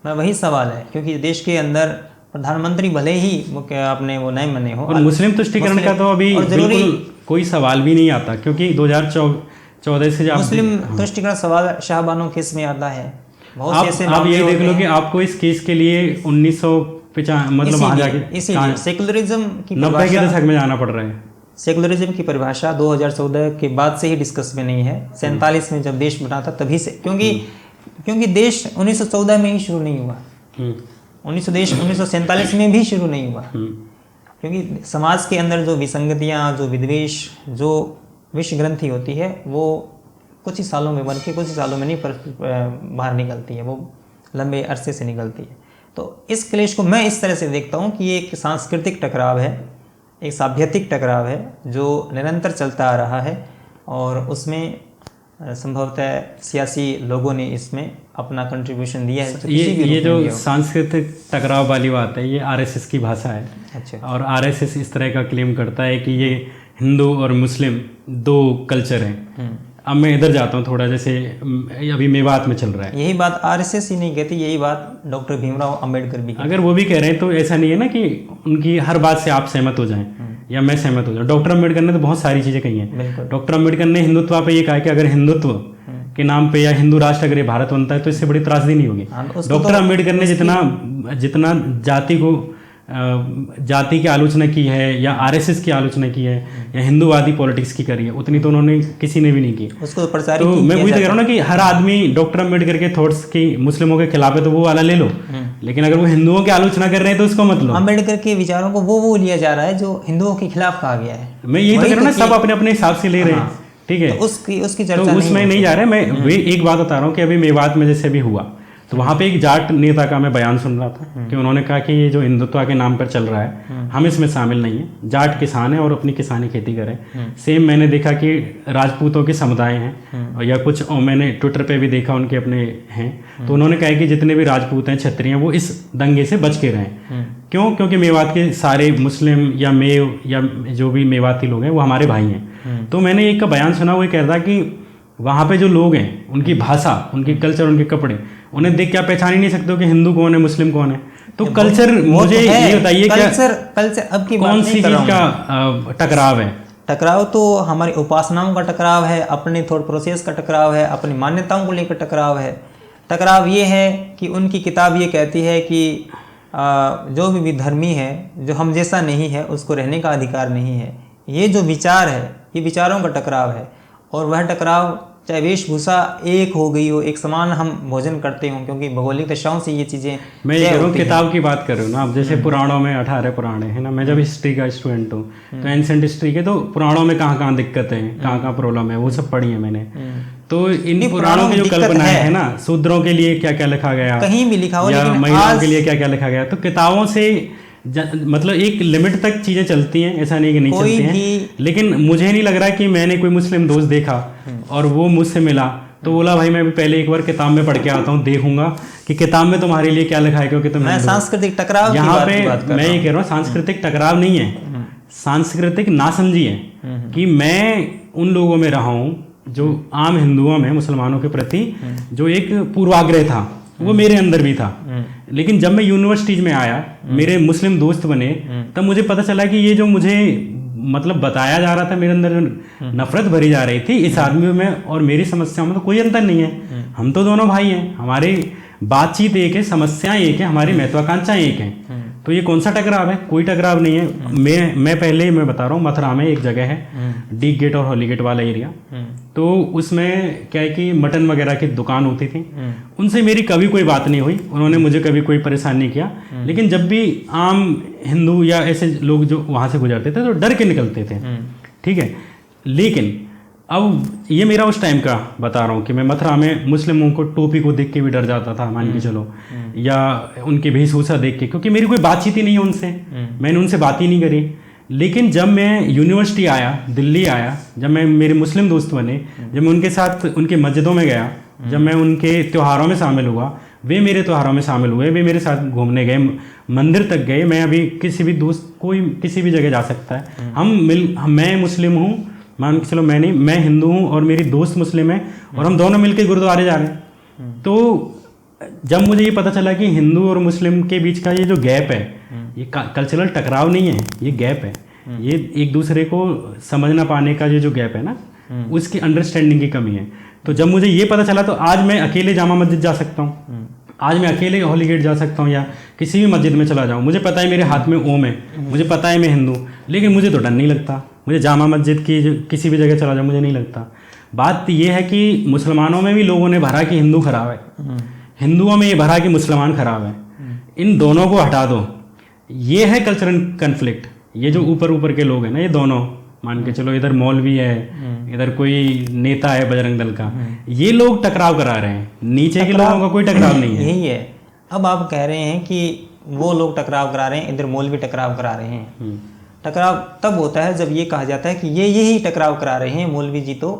मैं वही सवाल है, क्योंकि देश के अंदर प्रधानमंत्री भले ही आपने वो नहीं बने हो, और मुस्लिम तुष्टीकरण का तो अभी बिल्कुल कोई सवाल भी नहीं आता, क्योंकि 2014 से मुस्लिम तुष्टीकरण सवाल शाहबानो केस में आता है। बहुत से ऐसे आप ये देख लो कि आपको इस केस के लिए 1950 मतलब वहाँ जाके सेकुलरिज्म की 90 के दशक में जाना पड़ रहा है। सेकुलरिज्म की परिभाषा 2014 के बाद से ही डिस्कस में नहीं है। 47 में जब देश बना था तभी से, क्योंकि देश 1914 में ही शुरू नहीं हुआ, 1947 में भी शुरू नहीं हुआ। क्योंकि समाज के अंदर जो विसंगतियाँ, जो विद्वेष, जो विष ग्रंथि होती है, वो कुछ ही सालों में बन के कुछ ही सालों में नहीं बाहर निकलती है, वो लंबे अरसे से निकलती है। तो इस क्लेश को मैं इस तरह से देखता हूँ कि ये एक सांस्कृतिक टकराव है, एक साभ्यतिक टकराव है जो निरंतर चलता आ रहा है, और उसमें संभवतः सियासी लोगों ने इसमें अपना कंट्रीब्यूशन दिया है। ये जो सांस्कृतिक टकराव वाली बात है, ये आरएसएस की भाषा है। अच्छा। और आरएसएस इस तरह का क्लेम करता है कि ये हिंदू और मुस्लिम दो कल्चर हैं। अब मैं इधर जाता हूँ थोड़ा, जैसे अभी मेवात में चल रहा है। यही बात आरएसएस ही नहीं कहती, यही बात डॉक्टर भीमराव अंबेडकर भी कहते। अगर वो भी कह रहे हैं तो ऐसा नहीं है ना कि उनकी हर बात से आप सहमत हो जाएं या मैं सहमत हो जाऊँ। डॉक्टर अंबेडकर ने तो बहुत सारी चीज़ें कही हैं। डॉक्टर अंबेडकर ने हिंदुत्व पे ये कहा कि अगर हिंदुत्व के नाम पे या हिंदू राष्ट्र अगर ये भारत बनता है तो इससे बड़ी त्रासदी नहीं होगी। डॉक्टर अंबेडकर ने जितना जाति की आलोचना की है या आरएसएस की आलोचना की है या हिंदूवादी पॉलिटिक्स की करी है, उतनी तो उन्होंने किसी ने भी नहीं की। उसको प्रचारित तो मैं वही तो कह रहा हूँ ना कि हर आदमी डॉक्टर अंबेडकर के थॉट्स की मुस्लिमों के खिलाफ है तो वो वाला ले लो, लेकिन अगर वो हिंदुओं की आलोचना कर रहे हैं तो उसको मत लो। अंबेडकर के विचारों को वो लिया जा रहा है जो हिंदुओं के खिलाफ कहा गया है। मैं यही तो कह रहा हूँ ना, सब अपने अपने हिसाब से ले रहे हैं, ठीक है। तो उसकी चर्चा तो उसमें नहीं जा रहा है। मैं वे एक बात बता रहा हूँ कि अभी मेवात में जैसे भी हुआ, तो वहाँ पे एक जाट नेता का मैं बयान सुन रहा था कि उन्होंने कहा कि ये जो हिंदुत्व के नाम पर चल रहा है हम इसमें शामिल नहीं है। जाट किसान है और अपनी किसानी खेती करें। सेम मैंने देखा कि राजपूतों के समुदाय हैं या कुछ मैंने ट्विटर पे भी देखा उनके अपने हैं, तो उन्होंने कहा कि जितने भी राजपूत हैं, क्षत्रिय हैं, वो इस दंगे से बच के रहें। क्यों? क्योंकि मेवात के सारे मुस्लिम या मेव या जो भी मेवाती लोग हैं वो हमारे भाई हैं। तो मैंने एक का बयान सुना, वो कह रहा कि वहाँ पे जो लोग हैं उनकी भाषा, उनकी कल्चर, उनके कपड़े, उन्हें देख के आप पहचान ही नहीं सकते हो कि हिंदू कौन है, मुस्लिम कौन है। तो कल्चर, मुझे ये बताइए कल्चर अब की कौन सी चीज का टकराव है? टकराव तो हमारी उपासनाओं का टकराव है, अपने थॉट प्रोसेस का टकराव है, अपनी मान्यताओं को लेकर टकराव है। टकराव ये है कि उनकी किताब ये कहती है कि जो भी विधर्मी है, जो हम जैसा नहीं है, उसको रहने का अधिकार नहीं है। ये जो विचार है, ये विचारों का टकराव है। और वह टकराव चाहे वेशभूषा एक हो गई हो, एक समान हम भोजन करते हों, क्योंकि भौगोलिक दशाओं से ये चीज़ें मैं ये कह रहा हूँ, किताब की बात कर रहे हो ना आप, जैसे पुराणों में 18 पुराणे है ना। मैं जब हिस्ट्री का स्टूडेंट हूँ तो एंशिएंट हिस्ट्री के तो पुराणों में कहाँ कहाँ दिक्कतें हैं, कहाँ कहाँ प्रॉब्लम है, वो सब पढ़ी है मैंने। तो इन पुराणों की जो कल्पनाएं है ना, शूद्रों के लिए क्या क्या लिखा गया, कहीं भी लिखा हो, या लेकिन महिलाओं के लिए क्या क्या लिखा गया, तो किताबों से मतलब एक लिमिट तक चीजें चलती हैं, ऐसा नहीं कि नहीं चलती हैं। लेकिन मुझे नहीं लग रहा कि मैंने कोई मुस्लिम दोस्त देखा और वो मुझसे मिला तो बोला भाई मैं भी पहले एक बार किताब में पढ़ के आता हूँ, देखूंगा कि किताब में तुम्हारे लिए क्या लिखा है, क्योंकि तुम्हें सांस्कृतिक टकराव यहाँ पे मैं ये कह रहा हूँ, सांस्कृतिक टकराव नहीं है, सांस्कृतिक नासमझी है कि मैं उन लोगों में रहा हूँ जो आम हिंदुओं में मुसलमानों के प्रति जो एक पूर्वाग्रह था वो मेरे अंदर भी था। लेकिन जब मैं यूनिवर्सिटीज में आया, मेरे मुस्लिम दोस्त बने, तब मुझे पता चला कि ये जो मुझे मतलब बताया जा रहा था, मेरे अंदर जो नफरत भरी जा रही थी, इस आदमी में और मेरी समस्याओं में तो कोई अंतर नहीं है। हम तो दोनों भाई हैं, हमारी बातचीत एक है, समस्याएं एक है, हमारी महत्वाकांक्षाएं एक हैं। तो ये कौन सा टकराव है? कोई टकराव नहीं है। मैं पहले ही मैं बता रहा हूँ, मथुरा में एक जगह है डीक गेट और हॉली गेट वाला एरिया, तो उसमें क्या है कि मटन वगैरह की दुकान होती थी। उनसे मेरी कभी कोई बात नहीं हुई, उन्होंने मुझे कभी कोई परेशान नहीं किया। लेकिन जब भी आम हिंदू या ऐसे लोग जो वहाँ से गुजरते थे तो डर के निकलते थे, ठीक है। लेकिन अब ये मेरा उस टाइम का बता रहा हूँ कि मैं मथुरा में मुस्लिमों को टोपी को देख के भी डर जाता था, मान के चलो, या उनकी वेशभूषा देख के, क्योंकि मेरी कोई बातचीत ही नहीं है उनसे, मैंने उनसे बात ही नहीं करी। लेकिन जब मैं यूनिवर्सिटी आया, दिल्ली आया, जब मैं मेरे मुस्लिम दोस्त बने, जब मैं उनके साथ उनके मस्जिदों में गया, जब मैं उनके त्योहारों में शामिल हुआ, वे मेरे त्योहारों में शामिल हुए, वे मेरे साथ घूमने गए, मंदिर तक गए। मैं अभी किसी भी दोस्त कोई किसी भी जगह जा सकता है, मैं मुस्लिम हूँ, मान के चलो मैं हिंदू हूँ और मेरी दोस्त मुस्लिम है, और हम दोनों मिलकर गुरुद्वारे जा रहे हैं। तो जब मुझे ये पता चला कि हिंदू और मुस्लिम के बीच का ये जो गैप है, ये कल्चरल टकराव नहीं है, ये गैप है, ये एक दूसरे को समझ ना पाने का ये जो गैप है ना, उसकी अंडरस्टैंडिंग की कमी है। तो जब मुझे ये पता चला, तो आज मैं अकेले जामा मस्जिद जा सकता हूँ, आज मैं अकेले हॉली गेट जा सकता हूँ, या किसी भी मस्जिद में चला जाऊँ, मुझे पता है मेरे हाथ में ओम है, मुझे पता है मैं हिंदू, लेकिन मुझे तो डर नहीं लगता। मुझे जामा मस्जिद की किसी भी जगह चला जाऊँ मुझे नहीं लगता। बात ये है कि मुसलमानों में भी लोगों ने भरा कि हिंदू खराब है, हिंदुओं में ये भरा कि मुसलमान खराब है। इन दोनों को हटा दो, ये है कल्चरल कन्फ्लिक्ट। ये जो ऊपर ऊपर के लोग हैं ना, ये दोनों मान के चलो, इधर मौलवी है, इधर कोई नेता है बजरंग दल का, ये लोग टकराव करा रहे हैं, नीचे के लोगों का कोई टकराव नहीं है। यही है। अब आप कह रहे हैं कि वो लोग टकराव करा रहे हैं, इधर मौलवी टकराव करा रहे हैं। टकराव तब होता है जब ये कहा जाता है कि ये यही टकराव करा रहे हैं, मौलवी जी तो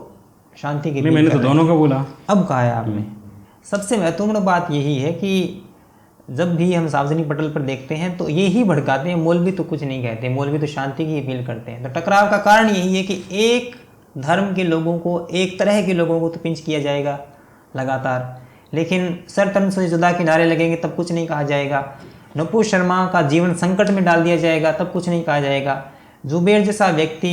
शांति के लिए। मैंने तो दोनों का बोला। अब कहा है आपने। सबसे महत्वपूर्ण बात यही है कि जब भी हम सार्वजनिक पटल पर देखते हैं तो यही भड़काते हैं, मौलवी तो कुछ नहीं कहते, मौलवी तो शांति की अपील करते हैं। तो टकराव का कारण यही है कि एक धर्म के लोगों को, एक तरह के लोगों को तो पिंच किया जाएगा लगातार, लेकिन सर तन से जुदा के नारे लगेंगे तब कुछ नहीं कहा जाएगा। नुपुर शर्मा का जीवन संकट में डाल दिया जाएगा तब कुछ नहीं कहा जाएगा। जुबेर जैसा व्यक्ति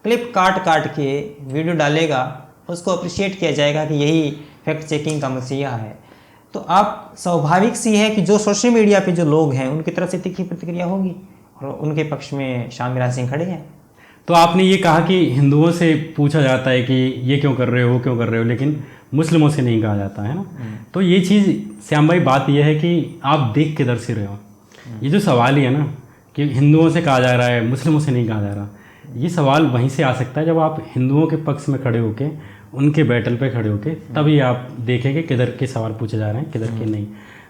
क्लिप काट काट के वीडियो डालेगा, उसको अप्रिशिएट किया जाएगा कि यही फैक्ट चेकिंग का मसीहा है। तो आप स्वाभाविक सी है कि जो सोशल मीडिया पे जो लोग हैं उनकी तरफ से तीखी प्रतिक्रिया होगी, और उनके पक्ष में शामिरा सिंह खड़े हैं। तो आपने ये कहा कि हिंदुओं से पूछा जाता है कि ये क्यों कर रहे हो, वो क्यों कर रहे हो, लेकिन मुस्लिमों से नहीं कहा जाता है ना। तो ये चीज़ श्याम भाई, बात ये है कि आप देख के दर से रहे हो। ये जो सवाल ही है ना कि हिंदुओं से कहा जा रहा है, मुस्लिमों से नहीं कहा जा रहा, ये सवाल वहीं से आ सकता है जब आप हिंदुओं के पक्ष में खड़े होके, उनके बैटल पे खड़े होके, तभी आप देखें कि किधर के सवाल पूछे जा रहे हैं, किधर के नहीं।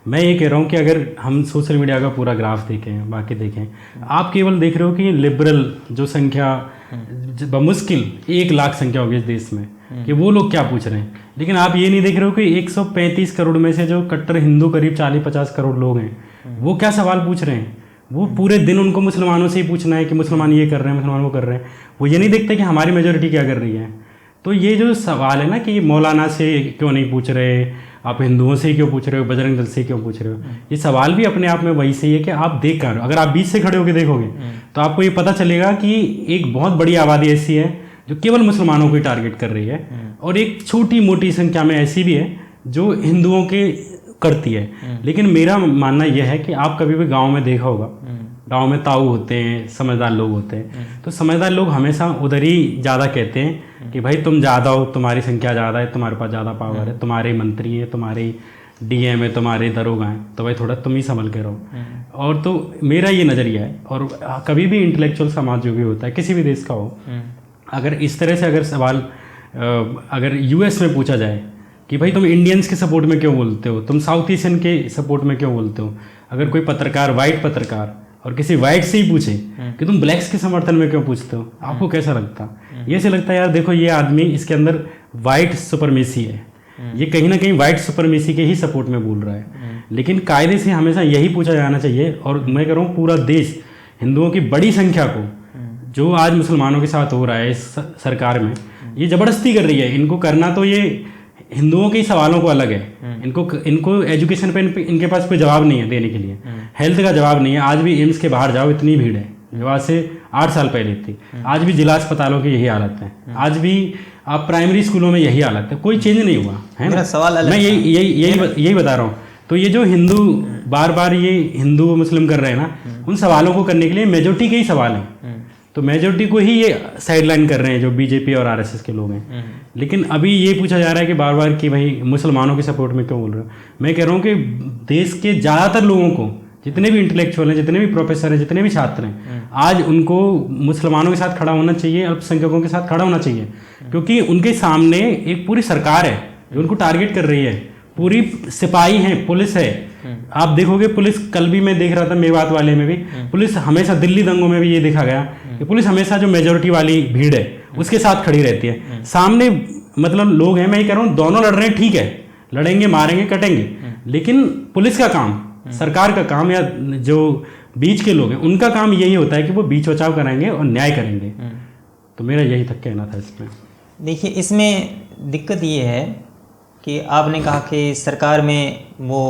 मैं ये कह रहा हूँ कि अगर हम सोशल मीडिया का पूरा ग्राफ देखें, बाकी देखें, आप केवल देख रहे हो कि लिबरल जो संख्या बमुश्किल 1 लाख संख्या होगी इस देश में, कि वो लोग क्या पूछ रहे हैं, लेकिन आप ये नहीं देख रहे हो कि 135 करोड़ में से जो कट्टर हिंदू करीब 40-50 करोड़ लोग हैं, वो क्या सवाल पूछ रहे हैं। वो पूरे दिन उनको मुसलमानों से ही पूछना है कि मुसलमान ये कर रहे हैं, मुसलमान वो कर रहे हैं, वो ये नहीं देखते कि हमारी मेजोरिटी क्या कर रही है। तो ये जो सवाल है ना कि मौलाना से क्यों नहीं पूछ रहे, आप हिंदुओं से ही क्यों पूछ रहे हो, बजरंग दल से क्यों पूछ रहे हो, ये सवाल भी अपने आप में वही सही है कि आप देख कर, अगर आप बीच से खड़े होकर देखोगे तो आपको ये पता चलेगा कि एक बहुत बड़ी आबादी ऐसी है जो केवल मुसलमानों को ही टारगेट कर रही है, और एक छोटी मोटी संख्या में ऐसी भी है जो हिंदुओं के करती है। लेकिन मेरा मानना यह है कि आप कभी भी गांव में देखा होगा, गांव में ताऊ होते हैं, समझदार लोग होते हैं, तो समझदार लोग हमेशा उधर ही ज़्यादा कहते हैं कि भाई तुम ज़्यादा हो, तुम्हारी संख्या ज़्यादा है, तुम्हारे पास ज़्यादा पावर है, तुम्हारे मंत्री हैं, तुम्हारे डीएम है, तुम्हारे दरोगा हैं, तो भाई थोड़ा तुम ही संभल के रहो। और तो मेरा ये नज़रिया है। और कभी भी इंटेलेक्चुअल समाज जो भी होता है, किसी भी देश का हो, अगर इस तरह से अगर सवाल अगर यूएस में पूछा जाए कि भाई तुम इंडियंस के सपोर्ट में क्यों बोलते हो, तुम साउथ एशियन के सपोर्ट में क्यों बोलते हो, अगर कोई पत्रकार, वाइट पत्रकार और किसी वाइट से ही पूछे कि तुम ब्लैक्स के समर्थन में क्यों पूछते हो, आपको कैसा लगता? ये से लगता है यार देखो ये आदमी, इसके अंदर वाइट सुपरमेसी है, ये कहीं ना कहीं वाइट सुपरमेसी के ही सपोर्ट में बोल रहा है। लेकिन कायदे से हमेशा यही पूछा जाना चाहिए। और मैं कह रहा हूँ पूरा देश हिंदुओं की बड़ी संख्या को, जो आज मुसलमानों के साथ हो रहा है इस सरकार में, ये ज़बरदस्ती कर रही है। इनको करना तो ये हिंदुओं के सवालों को अलग है, इनको एजुकेशन पे इनके पास कोई जवाब नहीं है देने के लिए, हेल्थ का जवाब नहीं है। आज भी एम्स के बाहर जाओ, इतनी भीड़ है जो आज से 8 साल पहले थी। आज भी जिला अस्पतालों की यही हालत है, आज भी आप प्राइमरी स्कूलों में यही हालत है, कोई चेंज नहीं हुआ है ना। सवाल अलग, मैं यही बता रहा हूँ। तो ये जो हिंदू बार बार ये हिंदू मुस्लिम कर रहे हैं ना, उन सवालों को करने के लिए मेजोरिटी के ही सवाल हैं, तो मेजोरिटी को ही ये साइडलाइन कर रहे हैं जो बीजेपी और आरएसएस के लोग हैं। लेकिन अभी ये पूछा जा रहा है कि बार बार कि भाई मुसलमानों के सपोर्ट में क्यों बोल रहे हो। मैं कह रहा हूँ कि देश के ज़्यादातर लोगों को, जितने भी इंटेलेक्चुअल हैं, जितने भी प्रोफेसर हैं, जितने भी छात्र हैं, आज उनको मुसलमानों के साथ खड़ा होना चाहिए, अल्पसंख्यकों के साथ खड़ा होना चाहिए, क्योंकि उनके सामने एक पूरी सरकार है जो उनको टारगेट कर रही है, पूरी सिपाही हैं, पुलिस है। आप देखोगे पुलिस, कल भी मैं देख रहा था मेवात वाले में भी, पुलिस हमेशा, दिल्ली दंगों में भी ये देखा गया कि पुलिस हमेशा जो मेजोरिटी वाली भीड़ है उसके साथ खड़ी रहती है। सामने मतलब लोग हैं, मैं ये कह रहा हूँ दोनों लड़ रहे हैं, ठीक है, लड़ेंगे, मारेंगे, कटेंगे, लेकिन पुलिस का काम, सरकार का काम, या जो बीच के लोग हैं उनका काम यही होता है कि वो बीच बचाव कराएंगे और न्याय करेंगे। तो मेरा यही तक कहना था इसमें। देखिए, इसमें दिक्कत ये है कि आपने कहा कि सरकार में वो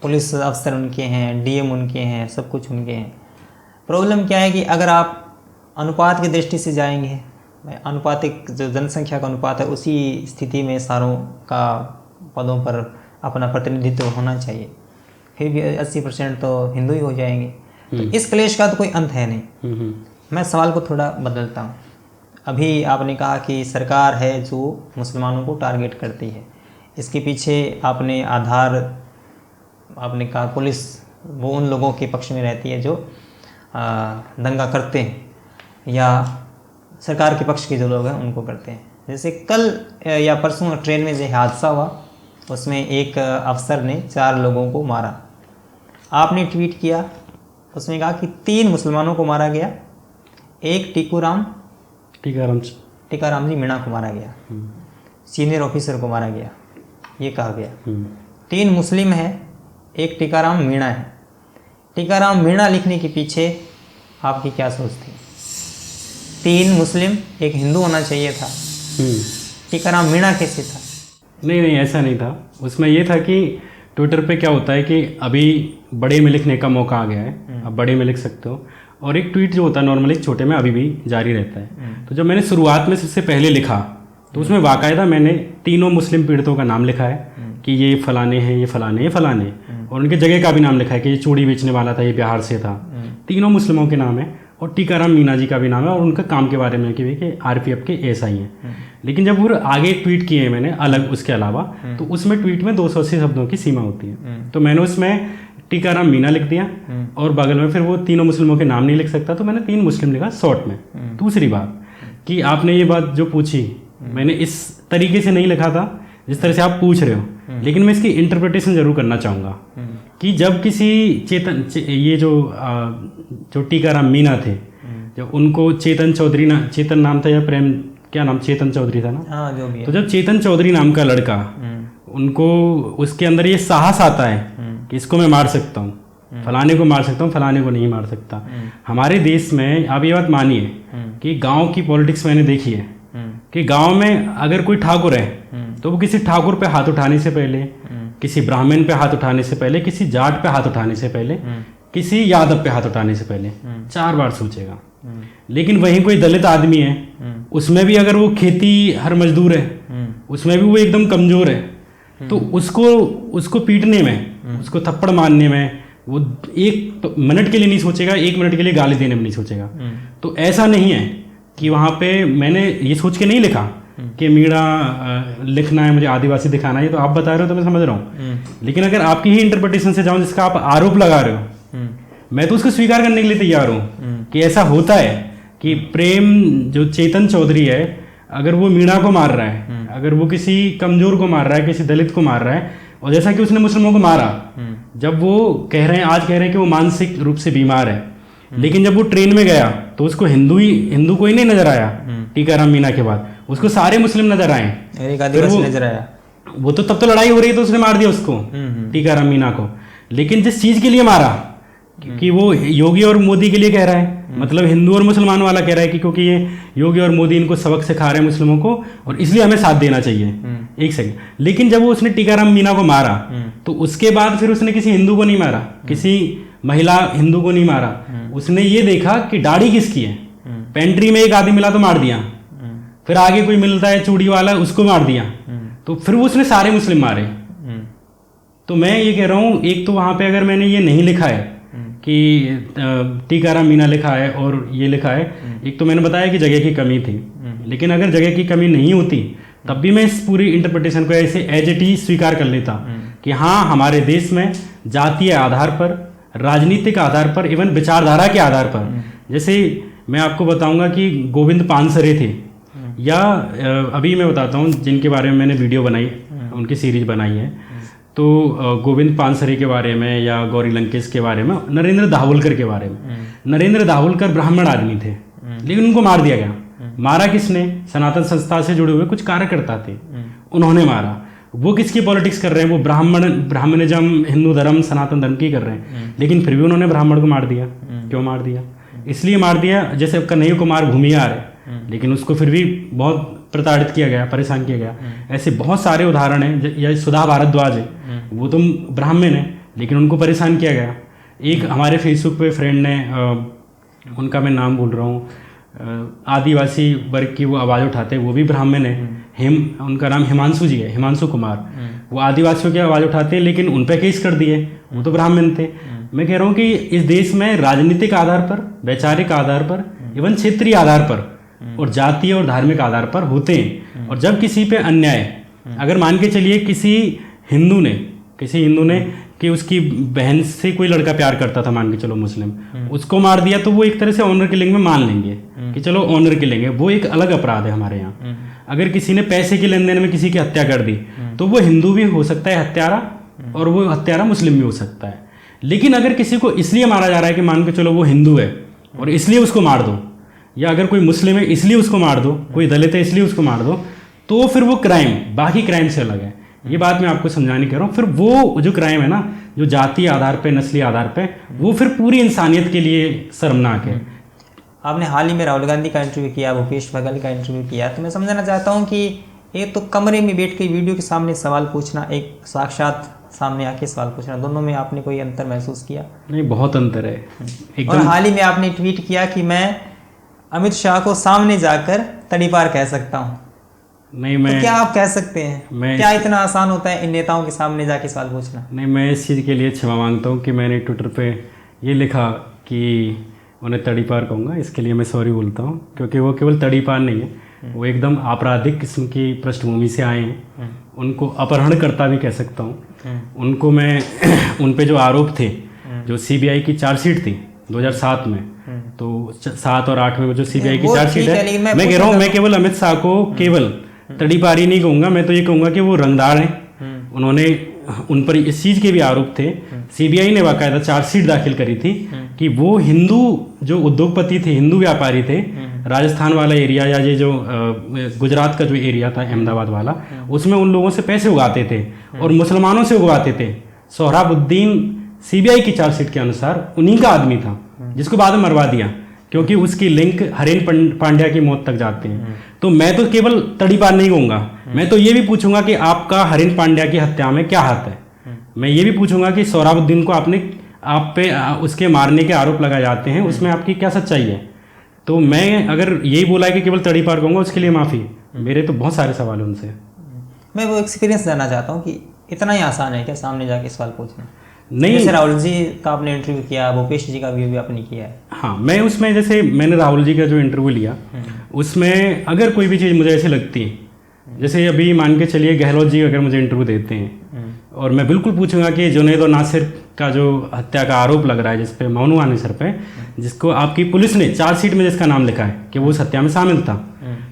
पुलिस अफसर उनके हैं, डीएम उनके हैं, सब कुछ उनके हैं। प्रॉब्लम क्या है कि अगर आप अनुपात की दृष्टि से जाएंगे, अनुपातिक जो जनसंख्या का अनुपात है, उसी स्थिति में सारों का पदों पर अपना प्रतिनिधित्व होना चाहिए, फिर भी 80% तो हिंदू ही हो जाएंगे। तो इस क्लेश का तो कोई अंत है नहीं। मैं सवाल को थोड़ा बदलता हूँ। अभी आपने कहा कि सरकार है जो मुसलमानों को टारगेट करती है, इसके पीछे आपने आधार, आपने कहा पुलिस वो उन लोगों के पक्ष में रहती है जो दंगा करते हैं, या सरकार के पक्ष के जो लोग हैं उनको करते हैं। जैसे कल या परसों ट्रेन में जो हादसा हुआ, उसमें एक अफसर ने 4 लोगों को मारा। आपने ट्वीट किया, उसमें कहा कि 3 मुसलमानों को मारा गया, एक टीकाराम जी मीणा को मारा गया, सीनियर ऑफिसर को मारा गया, ये कहा गया। 3 मुस्लिम है, एक टीकाराम मीणा है। टीकाराम मीणा लिखने के पीछे आपकी क्या सोच थी? 3 मुस्लिम, एक हिंदू होना चाहिए था, टीकाराम मीणा कैसे था? नहीं, ऐसा नहीं था। उसमें ये था कि ट्विटर पे क्या होता है कि अभी बड़े में लिखने का मौका आ गया है, अब बड़े में लिख सकते हो, और एक ट्वीट जो होता है नॉर्मली छोटे में अभी भी जारी रहता है। तो जब मैंने शुरुआत में सबसे पहले लिखा, तो उसमें बाकायदा मैंने 3 मुस्लिम पीड़ितों का नाम लिखा है कि ये फलाने हैं, ये फलाने, ये फलाने, और उनके जगह का भी नाम लिखा है कि ये चूड़ी बेचने वाला था, ये बिहार से था। 3 मुस्लिमों के नाम है, और टीकाराम मीणा जी का भी नाम है, और उनका काम के बारे में कि आरपीएफ के एसआई हैं। लेकिन जब वो आगे ट्वीट किए मैंने अलग उसके अलावा, तो उसमें ट्वीट में 280 शब्दों की सीमा होती है। तो मैंने उसमें टीकाराम मीणा लिख दिया, और बगल में फिर वो 3 मुस्लिमों के नाम नहीं लिख सकता, तो मैंने 3 मुस्लिम लिखा शॉर्ट में। दूसरी बात कि आपने ये बात जो पूछी, मैंने इस तरीके से नहीं लिखा था जिस तरह से आप पूछ रहे हो, लेकिन मैं इसकी इंटरप्रिटेशन जरूर करना चाहूँगा कि जब किसी ये जो टीकाराम मीणा थे, जब उनको चेतन नाम था, या प्रेम, क्या नाम, चेतन चौधरी था ना, हाँ, जो भी है। तो जब चेतन चौधरी नाम का लड़का, उनको उसके अंदर ये साहस आता है कि इसको मैं मार सकता हूँ, फलाने को मार सकता हूँ, फलाने को नहीं मार सकता। हमारे देश में आप ये बात मानिए कि गांव की पॉलिटिक्स मैंने देखी है कि गांव में अगर कोई ठाकुर है तो वो किसी ठाकुर पे हाथ उठाने से पहले, किसी ब्राह्मण पे हाथ उठाने से पहले, किसी जाट पे हाथ उठाने से पहले, किसी यादव पे हाथ उठाने से पहले 4 बार सोचेगा। लेकिन वहीं कोई दलित आदमी है, उसमें भी अगर वो खेती हर मजदूर है, उसमें भी वो एकदम कमजोर है, तो उसको पीटने में, उसको थप्पड़ मारने में वो 1 मिनट के लिए नहीं सोचेगा, 1 मिनट के लिए गाली देने में नहीं सोचेगा। तो ऐसा नहीं है कि वहाँ पे मैंने ये सोच के नहीं लिखा कि मीणा लिखना है, मुझे आदिवासी दिखाना है, ये तो आप बता रहे हो तो मैं समझ रहा हूँ। लेकिन अगर आपकी ही इंटरप्रिटेशन से जाऊँ जिसका आप आरोप लगा रहे हो, मैं तो उसको स्वीकार करने के लिए तैयार हूँ कि ऐसा होता है कि प्रेम जो चेतन चौधरी है, अगर वो मीणा को मार रहा है, अगर वो किसी कमजोर को मार रहा है, किसी दलित को मार रहा है, और जैसा कि उसने मुस्लिमों को मारा, जब वो आज कह रहे हैं कि वो मानसिक रूप से बीमार है, लेकिन जब वो ट्रेन में गया तो उसको हिंदू कोई नहीं नजर आया टीकाराम मीणा के बाद, उसको सारे मुस्लिम नजर आए, एक आदिवासी नजर आया। वो तो तब तो लड़ाई हो रही है तो उसने मार दिया उसको, टीकाराम मीणा को। लेकिन जिस चीज के लिए मारा कि वो योगी और मोदी के लिए कह रहा है, मतलब हिंदू और मुसलमान वाला कह रहा है कि क्योंकि ये योगी और मोदी इनको सबक सिखा रहे हैं मुस्लिमों को और इसलिए हमें साथ देना चाहिए। एक सेकंड, लेकिन जब वो उसने टीकाराम मीणा को मारा तो उसके बाद फिर उसने किसी हिंदू को नहीं मारा, किसी महिला हिंदू को नहीं मारा, उसने ये देखा कि दाढ़ी किसकी है। पेंट्री में एक आदमी मिला तो मार दिया, फिर आगे कोई मिलता है चूड़ी वाला, उसको मार दिया, तो फिर वो उसने सारे मुस्लिम मारे। तो मैं ये कह रहा हूँ, एक तो वहाँ पे अगर मैंने ये नहीं लिखा है कि टीकाराम मीणा लिखा है और ये लिखा है, एक तो मैंने बताया कि जगह की कमी थी, लेकिन अगर जगह की कमी नहीं होती तब भी मैं इस पूरी इंटरप्रिटेशन को ऐसे एज इट इज स्वीकार कर लेता कि हाँ, हमारे देश में जातीय आधार पर, राजनीतिक आधार पर, इवन विचारधारा के आधार पर, जैसे मैं आपको बताऊंगा कि गोविंद पानसरे थे, या अभी मैं बताता हूँ जिनके बारे में मैंने वीडियो बनाई, उनकी सीरीज बनाई है, तो गोविंद पानसरे के बारे में या गौरी लंकेश के बारे में, नरेंद्र दाभोलकर के बारे में। नरेंद्र दाभोलकर ब्राह्मण आदमी थे, लेकिन उनको मार दिया गया। मारा किसने? सनातन संस्था से जुड़े हुए कुछ कार्यकर्ता थे, उन्होंने मारा। वो किसकी पॉलिटिक्स कर रहे हैं? वो ब्राह्मणिज्म, हिंदू धर्म, सनातन धर्म की कर रहे हैं, लेकिन फिर भी उन्होंने ब्राह्मण को मार दिया। क्यों मार दिया? इसलिए मार दिया, जैसे कन्हैया कुमार भूमियार है, लेकिन उसको फिर भी बहुत प्रताड़ित किया गया, परेशान किया गया। ऐसे बहुत सारे उदाहरण हैं। या सुधा भारद्वाज है, वो तो ब्राह्मण है, लेकिन उनको परेशान किया गया। एक हमारे फेसबुक पे फ्रेंड ने, उनका मैं नाम भूल रहा हूँ, आदिवासी वर्ग की वो आवाज़ उठाते हैं, वो भी ब्राह्मण है, उनका नाम हिमांशु जी है, हिमांशु कुमार। वो आदिवासियों की आवाज़ उठाते हैं, लेकिन उन पर केस कर दिए, वो तो ब्राह्मण थे। मैं कह रहा हूँ कि इस देश में राजनीतिक आधार पर, वैचारिक आधार पर, इवन क्षेत्रीय आधार पर और जातीय और धार्मिक आधार पर होते हैं। और जब किसी पे अन्याय, अगर मान के चलिए किसी हिंदू ने कि उसकी बहन से कोई लड़का प्यार करता था, मान के चलो मुस्लिम, उसको मार दिया, तो वो एक तरह से ऑनर किलिंग में मान लेंगे कि चलो ऑनर किलिंग है, वो एक अलग अपराध है हमारे यहाँ। अगर किसी ने पैसे के लेन देन में किसी की हत्या कर दी, तो वो हिंदू भी हो सकता है हत्यारा, और वो हत्यारा मुस्लिम भी हो सकता है। लेकिन अगर किसी को इसलिए मारा जा रहा है कि मान के चलो वो हिंदू है और इसलिए उसको मार दो, या अगर कोई मुस्लिम है इसलिए उसको मार दो, कोई दलित है इसलिए उसको मार दो, तो फिर वो क्राइम बाकी क्राइम से अलग है। ये बात मैं आपको समझाने कह रहा हूँ। फिर वो जो क्राइम है ना, जो जातीय आधार पे, नस्ली आधार पे, वो फिर पूरी इंसानियत के लिए शर्मनाक है। आपने हाल ही में राहुल गांधी का इंटरव्यू किया, भूपेश बघेल का इंटरव्यू किया, तो मैं समझना चाहता हूँ कि ये तो कमरे में बैठ के वीडियो के सामने सवाल पूछना, एक साक्षात सामने आके सवाल पूछना, दोनों में आपने कोई अंतर महसूस किया? नहीं, बहुत अंतर है एकदम। और हाल ही में आपने ट्वीट किया कि मैं अमित शाह को सामने जाकर तड़ीपार कह सकता हूँ। नहीं, मैं तो क्या आप कह सकते हैं? क्या इतना आसान होता है इन नेताओं के सामने जाके सवाल पूछना? नहीं, मैं इस चीज़ के लिए क्षमा मांगता हूँ कि मैंने ट्विटर पे ये लिखा कि उन्हें तड़ीपार कहूँगा, इसके लिए मैं सॉरी बोलता हूँ, क्योंकि वो केवल तड़ीपार नहीं है, वो एकदम आपराधिक किस्म की पृष्ठभूमि से आए हैं। उनको अपहरणकर्ता भी कह सकता हूँ। उनको मैं उन पे जो आरोप थे, जो सीबीआई की चार्जशीट थी 2007 में, तो 7 और 8 में जो सीबीआई की चार्जशीट है, मैं कह रहा हूँ, मैं केवल अमित शाह को केवल तड़ीपारी नहीं कहूँगा, मैं तो ये कहूँगा कि वो रंगदार हैं। उन्होंने, उन पर इस चीज़ के भी आरोप थे। सीबीआई ने बाकायदा चार्जशीट दाखिल करी थी कि वो हिंदू जो उद्योगपति थे, हिंदू व्यापारी थे, राजस्थान वाला एरिया या ये जो गुजरात का जो एरिया था अहमदाबाद वाला, उसमें उन लोगों से पैसे उगाते थे और मुसलमानों से उगवाते थे। सोहराबुद्दीन सीबीआई की चार्जशीट के अनुसार उन्हीं का आदमी था, जिसको बाद में मरवा दिया, क्योंकि उसकी लिंक हरेन पांड्या की मौत तक जाते हैं। तो मैं तो केवल तड़ीपार नहीं कहूँगा, मैं तो ये भी पूछूंगा कि आपका हरेन पांड्या की हत्या में क्या हाथ है। मैं ये भी पूछूंगा कि सोहराबुद्दीन को आप पे उसके मारने के आरोप लगाए जाते हैं, उसमें आपकी क्या सच्चाई है। तो मैं अगर यही बोला है कि केवल तड़ीपार कहूँगा, उसके लिए माफ़ी। मेरे तो बहुत सारे सवाल हैं उनसे। मैं वो एक्सपीरियंस जानना चाहता हूँ कि इतना ही आसान है क्या सामने जाके सवाल पूछना? नहीं, जैसे राहुल जी का आपने इंटरव्यू किया, भूपेश जी का भी आपने किया है। हाँ, मैं उसमें जैसे मैंने राहुल जी का जो इंटरव्यू लिया उसमें अगर कोई भी चीज़ मुझे ऐसी लगती है, जैसे अभी मान के चलिए गहलोत जी अगर मुझे इंटरव्यू देते हैं और मैं बिल्कुल पूछूंगा कि जुनैद और नासिर का जो हत्या का आरोप लग रहा है जिस पे मोनू वानी सर पे, जिसको आपकी पुलिस ने चार्जशीट में जिसका नाम लिखा है कि वो उस हत्या में शामिल था,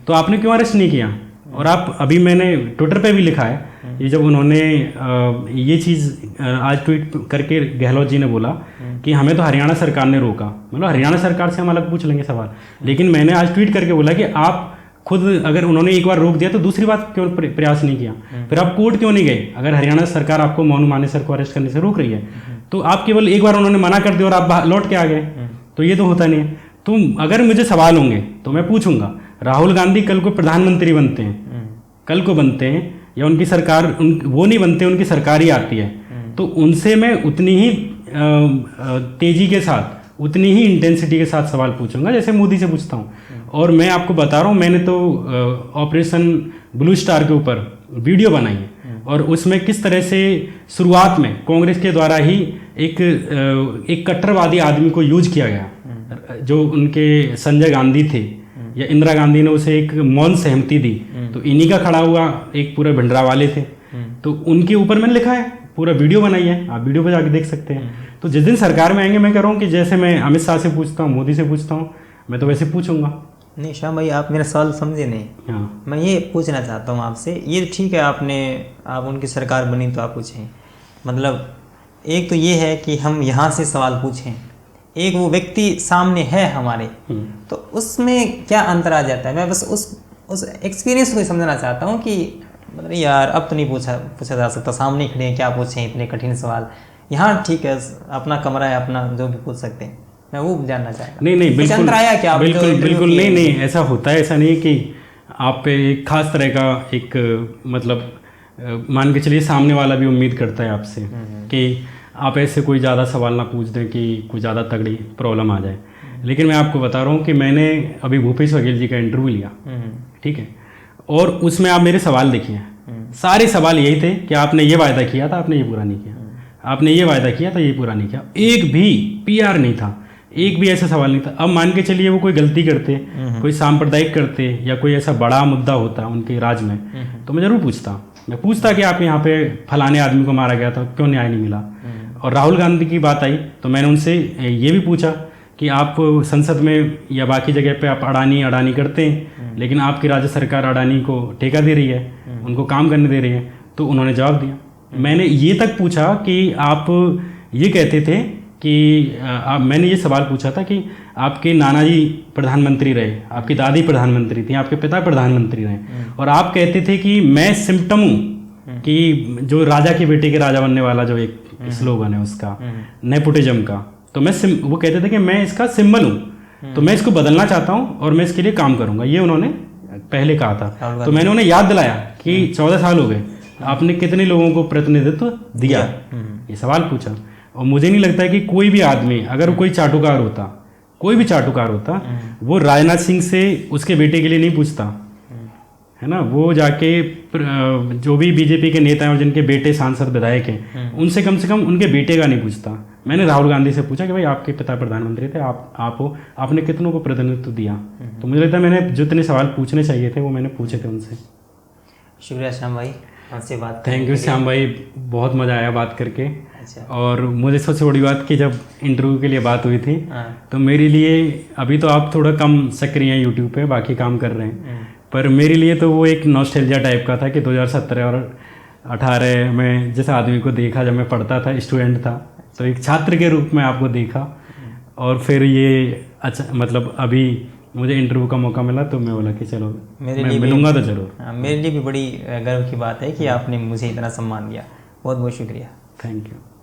तो आपने क्यों अरेस्ट नहीं किया? और आप अभी मैंने ट्विटर पे भी लिखा है, ये जब उन्होंने ये चीज़ आज ट्वीट करके गहलोत जी ने बोला कि हमें तो हरियाणा सरकार ने रोका, मतलब हरियाणा सरकार से हम अलग पूछ लेंगे सवाल, लेकिन मैंने आज ट्वीट करके बोला कि आप खुद अगर उन्होंने एक बार रोक दिया तो दूसरी बार क्यों प्रयास नहीं किया? फिर आप कोर्ट क्यों नहीं गए? अगर हरियाणा सरकार आपको मोनू वानी सर को अरेस्ट करने से रोक रही है तो आप केवल एक बार उन्होंने मना कर दिया और आप लौट के आ गए, तो ये तो होता नहीं है। तो अगर मुझे सवाल होंगे तो मैं पूछूंगा, राहुल गांधी कल को प्रधानमंत्री बनते हैं, कल को बनते हैं या उनकी सरकार वो नहीं बनते, उनकी सरकार ही आती है, तो उनसे मैं उतनी ही तेजी के साथ, उतनी ही इंटेंसिटी के साथ सवाल पूछूंगा जैसे मोदी से पूछता हूँ। और मैं आपको बता रहा हूँ, मैंने तो ऑपरेशन ब्लू स्टार के ऊपर वीडियो बनाई है और उसमें किस तरह से शुरुआत में कांग्रेस के द्वारा ही एक कट्टरवादी आदमी को यूज किया गया, जो उनके संजय गांधी थे या इंदिरा गांधी ने उसे एक मौन सहमति दी, तो इन्हीं का खड़ा हुआ एक पूरे भिंडरावाले थे, तो उनके ऊपर मैंने लिखा है, पूरा वीडियो बनाई है, आप वीडियो पे जाके देख सकते हैं। तो जिस दिन सरकार में आएंगे मैं कह रहा हूँ कि जैसे मैं अमित शाह से पूछता हूँ, मोदी से पूछता हूँ, मैं तो वैसे पूछूंगा। नहीं श्याम भाई, आप मेरा सवाल समझे नहीं। हाँ, मैं ये पूछना चाहता हूँ आपसे, ये ठीक है आप उनकी सरकार बनी तो आप पूछें, मतलब एक तो ये है कि हम यहाँ से सवाल पूछें, एक वो व्यक्ति सामने है हमारे, तो उसमें क्या अंतर आ जाता है? मैं बस उस एक्सपीरियंस को समझना चाहता हूँ कि मतलब यार अब तो नहीं पूछा जा सकता, सामने खड़े हैं, क्या पूछें इतने कठिन सवाल। यहाँ ठीक है, अपना कमरा है, अपना जो भी पूछ सकते हैं, मैं वो जानना चाहता। नहीं बिल्कुल, अंतर आया क्या? बिल्कुल नहीं ऐसा होता है, ऐसा नहीं कि आप पे एक खास तरह का एक मतलब मान के चलिए सामने वाला भी उम्मीद करता है आपसे कि आप ऐसे कोई ज़्यादा सवाल ना पूछ दें कि कोई ज़्यादा तगड़ी प्रॉब्लम आ जाए। लेकिन मैं आपको बता रहा हूँ कि मैंने अभी भूपेश बघेल जी का इंटरव्यू लिया, ठीक है, और उसमें आप मेरे सवाल देखिए, सारे सवाल यही थे कि आपने ये वायदा किया था, आपने ये पूरा नहीं किया, आपने ये वायदा किया था, ये पूरा नहीं किया, एक भी PR नहीं था, एक भी ऐसा सवाल नहीं था। अब मान के चलिए वो कोई गलती करते, कोई सांप्रदायिक करते या कोई ऐसा बड़ा मुद्दा होता उनके राज में, तो मैं जरूर पूछता कि आप यहाँ पे फलाने आदमी को मारा गया था, क्यों न्याय नहीं मिला। और राहुल गांधी की बात आई तो मैंने उनसे ये भी पूछा कि आप संसद में या बाकी जगह पे आप अडानी करते हैं, लेकिन आपकी राज्य सरकार अडानी को ठेका दे रही है, उनको काम करने दे रही है, तो उन्होंने जवाब दिया। मैंने ये तक पूछा कि आप ये कहते थे कि मैंने ये सवाल पूछा था कि आपके नाना जी प्रधानमंत्री रहे, आपकी दादी प्रधानमंत्री थी, आपके पिता प्रधानमंत्री रहे, और आप कहते थे कि मैं सिम्टम हूँ कि जो राजा के बेटे के राजा बनने वाला जो एक स्लोगन है उसका, नेपोटिज्म का, तो वो कहते थे कि मैं इसका सिंबल हूँ, तो मैं इसको बदलना चाहता हूँ और मैं इसके लिए काम करूँगा, ये उन्होंने पहले कहा था। तो मैंने उन्हें याद दिलाया कि 14 साल हो गए, आपने कितने लोगों को प्रतिनिधित्व दिया, ये सवाल पूछा। और मुझे नहीं लगता है कि कोई भी आदमी, अगर कोई चाटुकार होता, वो राजनाथ सिंह से उसके बेटे के लिए नहीं पूछता, है ना, वो जाके जो भी बीजेपी के नेता हैं और जिनके बेटे सांसद विधायक हैं, उनसे कम से कम उनके बेटे का नहीं पूछता। मैंने राहुल गांधी से पूछा कि भाई आपके पिता प्रधानमंत्री थे, आपने कितनों को प्रतिनिधित्व दिया। तो मुझे लगता है मैंने जितने सवाल पूछने चाहिए थे वो मैंने पूछे थे उनसे। शुक्रिया श्याम भाई, आपसे बात। थैंक यू श्याम भाई, बहुत मज़ा आया बात करके। अच्छा। और मुझे सबसे बड़ी बात कि जब इंटरव्यू के लिए बात हुई थी तो मेरे लिए, अभी तो आप थोड़ा कम सक्रिय हैं यूट्यूब पे, बाकी काम कर रहे हैं, पर मेरे लिए तो वो एक नॉस्टैल्जिया टाइप का था कि 2017 और 18 में जिस आदमी को देखा जब मैं पढ़ता था, स्टूडेंट था, तो एक छात्र के रूप में आपको देखा, और फिर ये अच्छा मतलब अभी मुझे इंटरव्यू का मौका मिला तो मैं बोला कि चलो मैं मिलूंगा तो जरूर। मेरे लिए भी बड़ी गर्व की बात है कि आपने मुझे इतना सम्मान दिया। बहुत बहुत शुक्रिया। Thank you.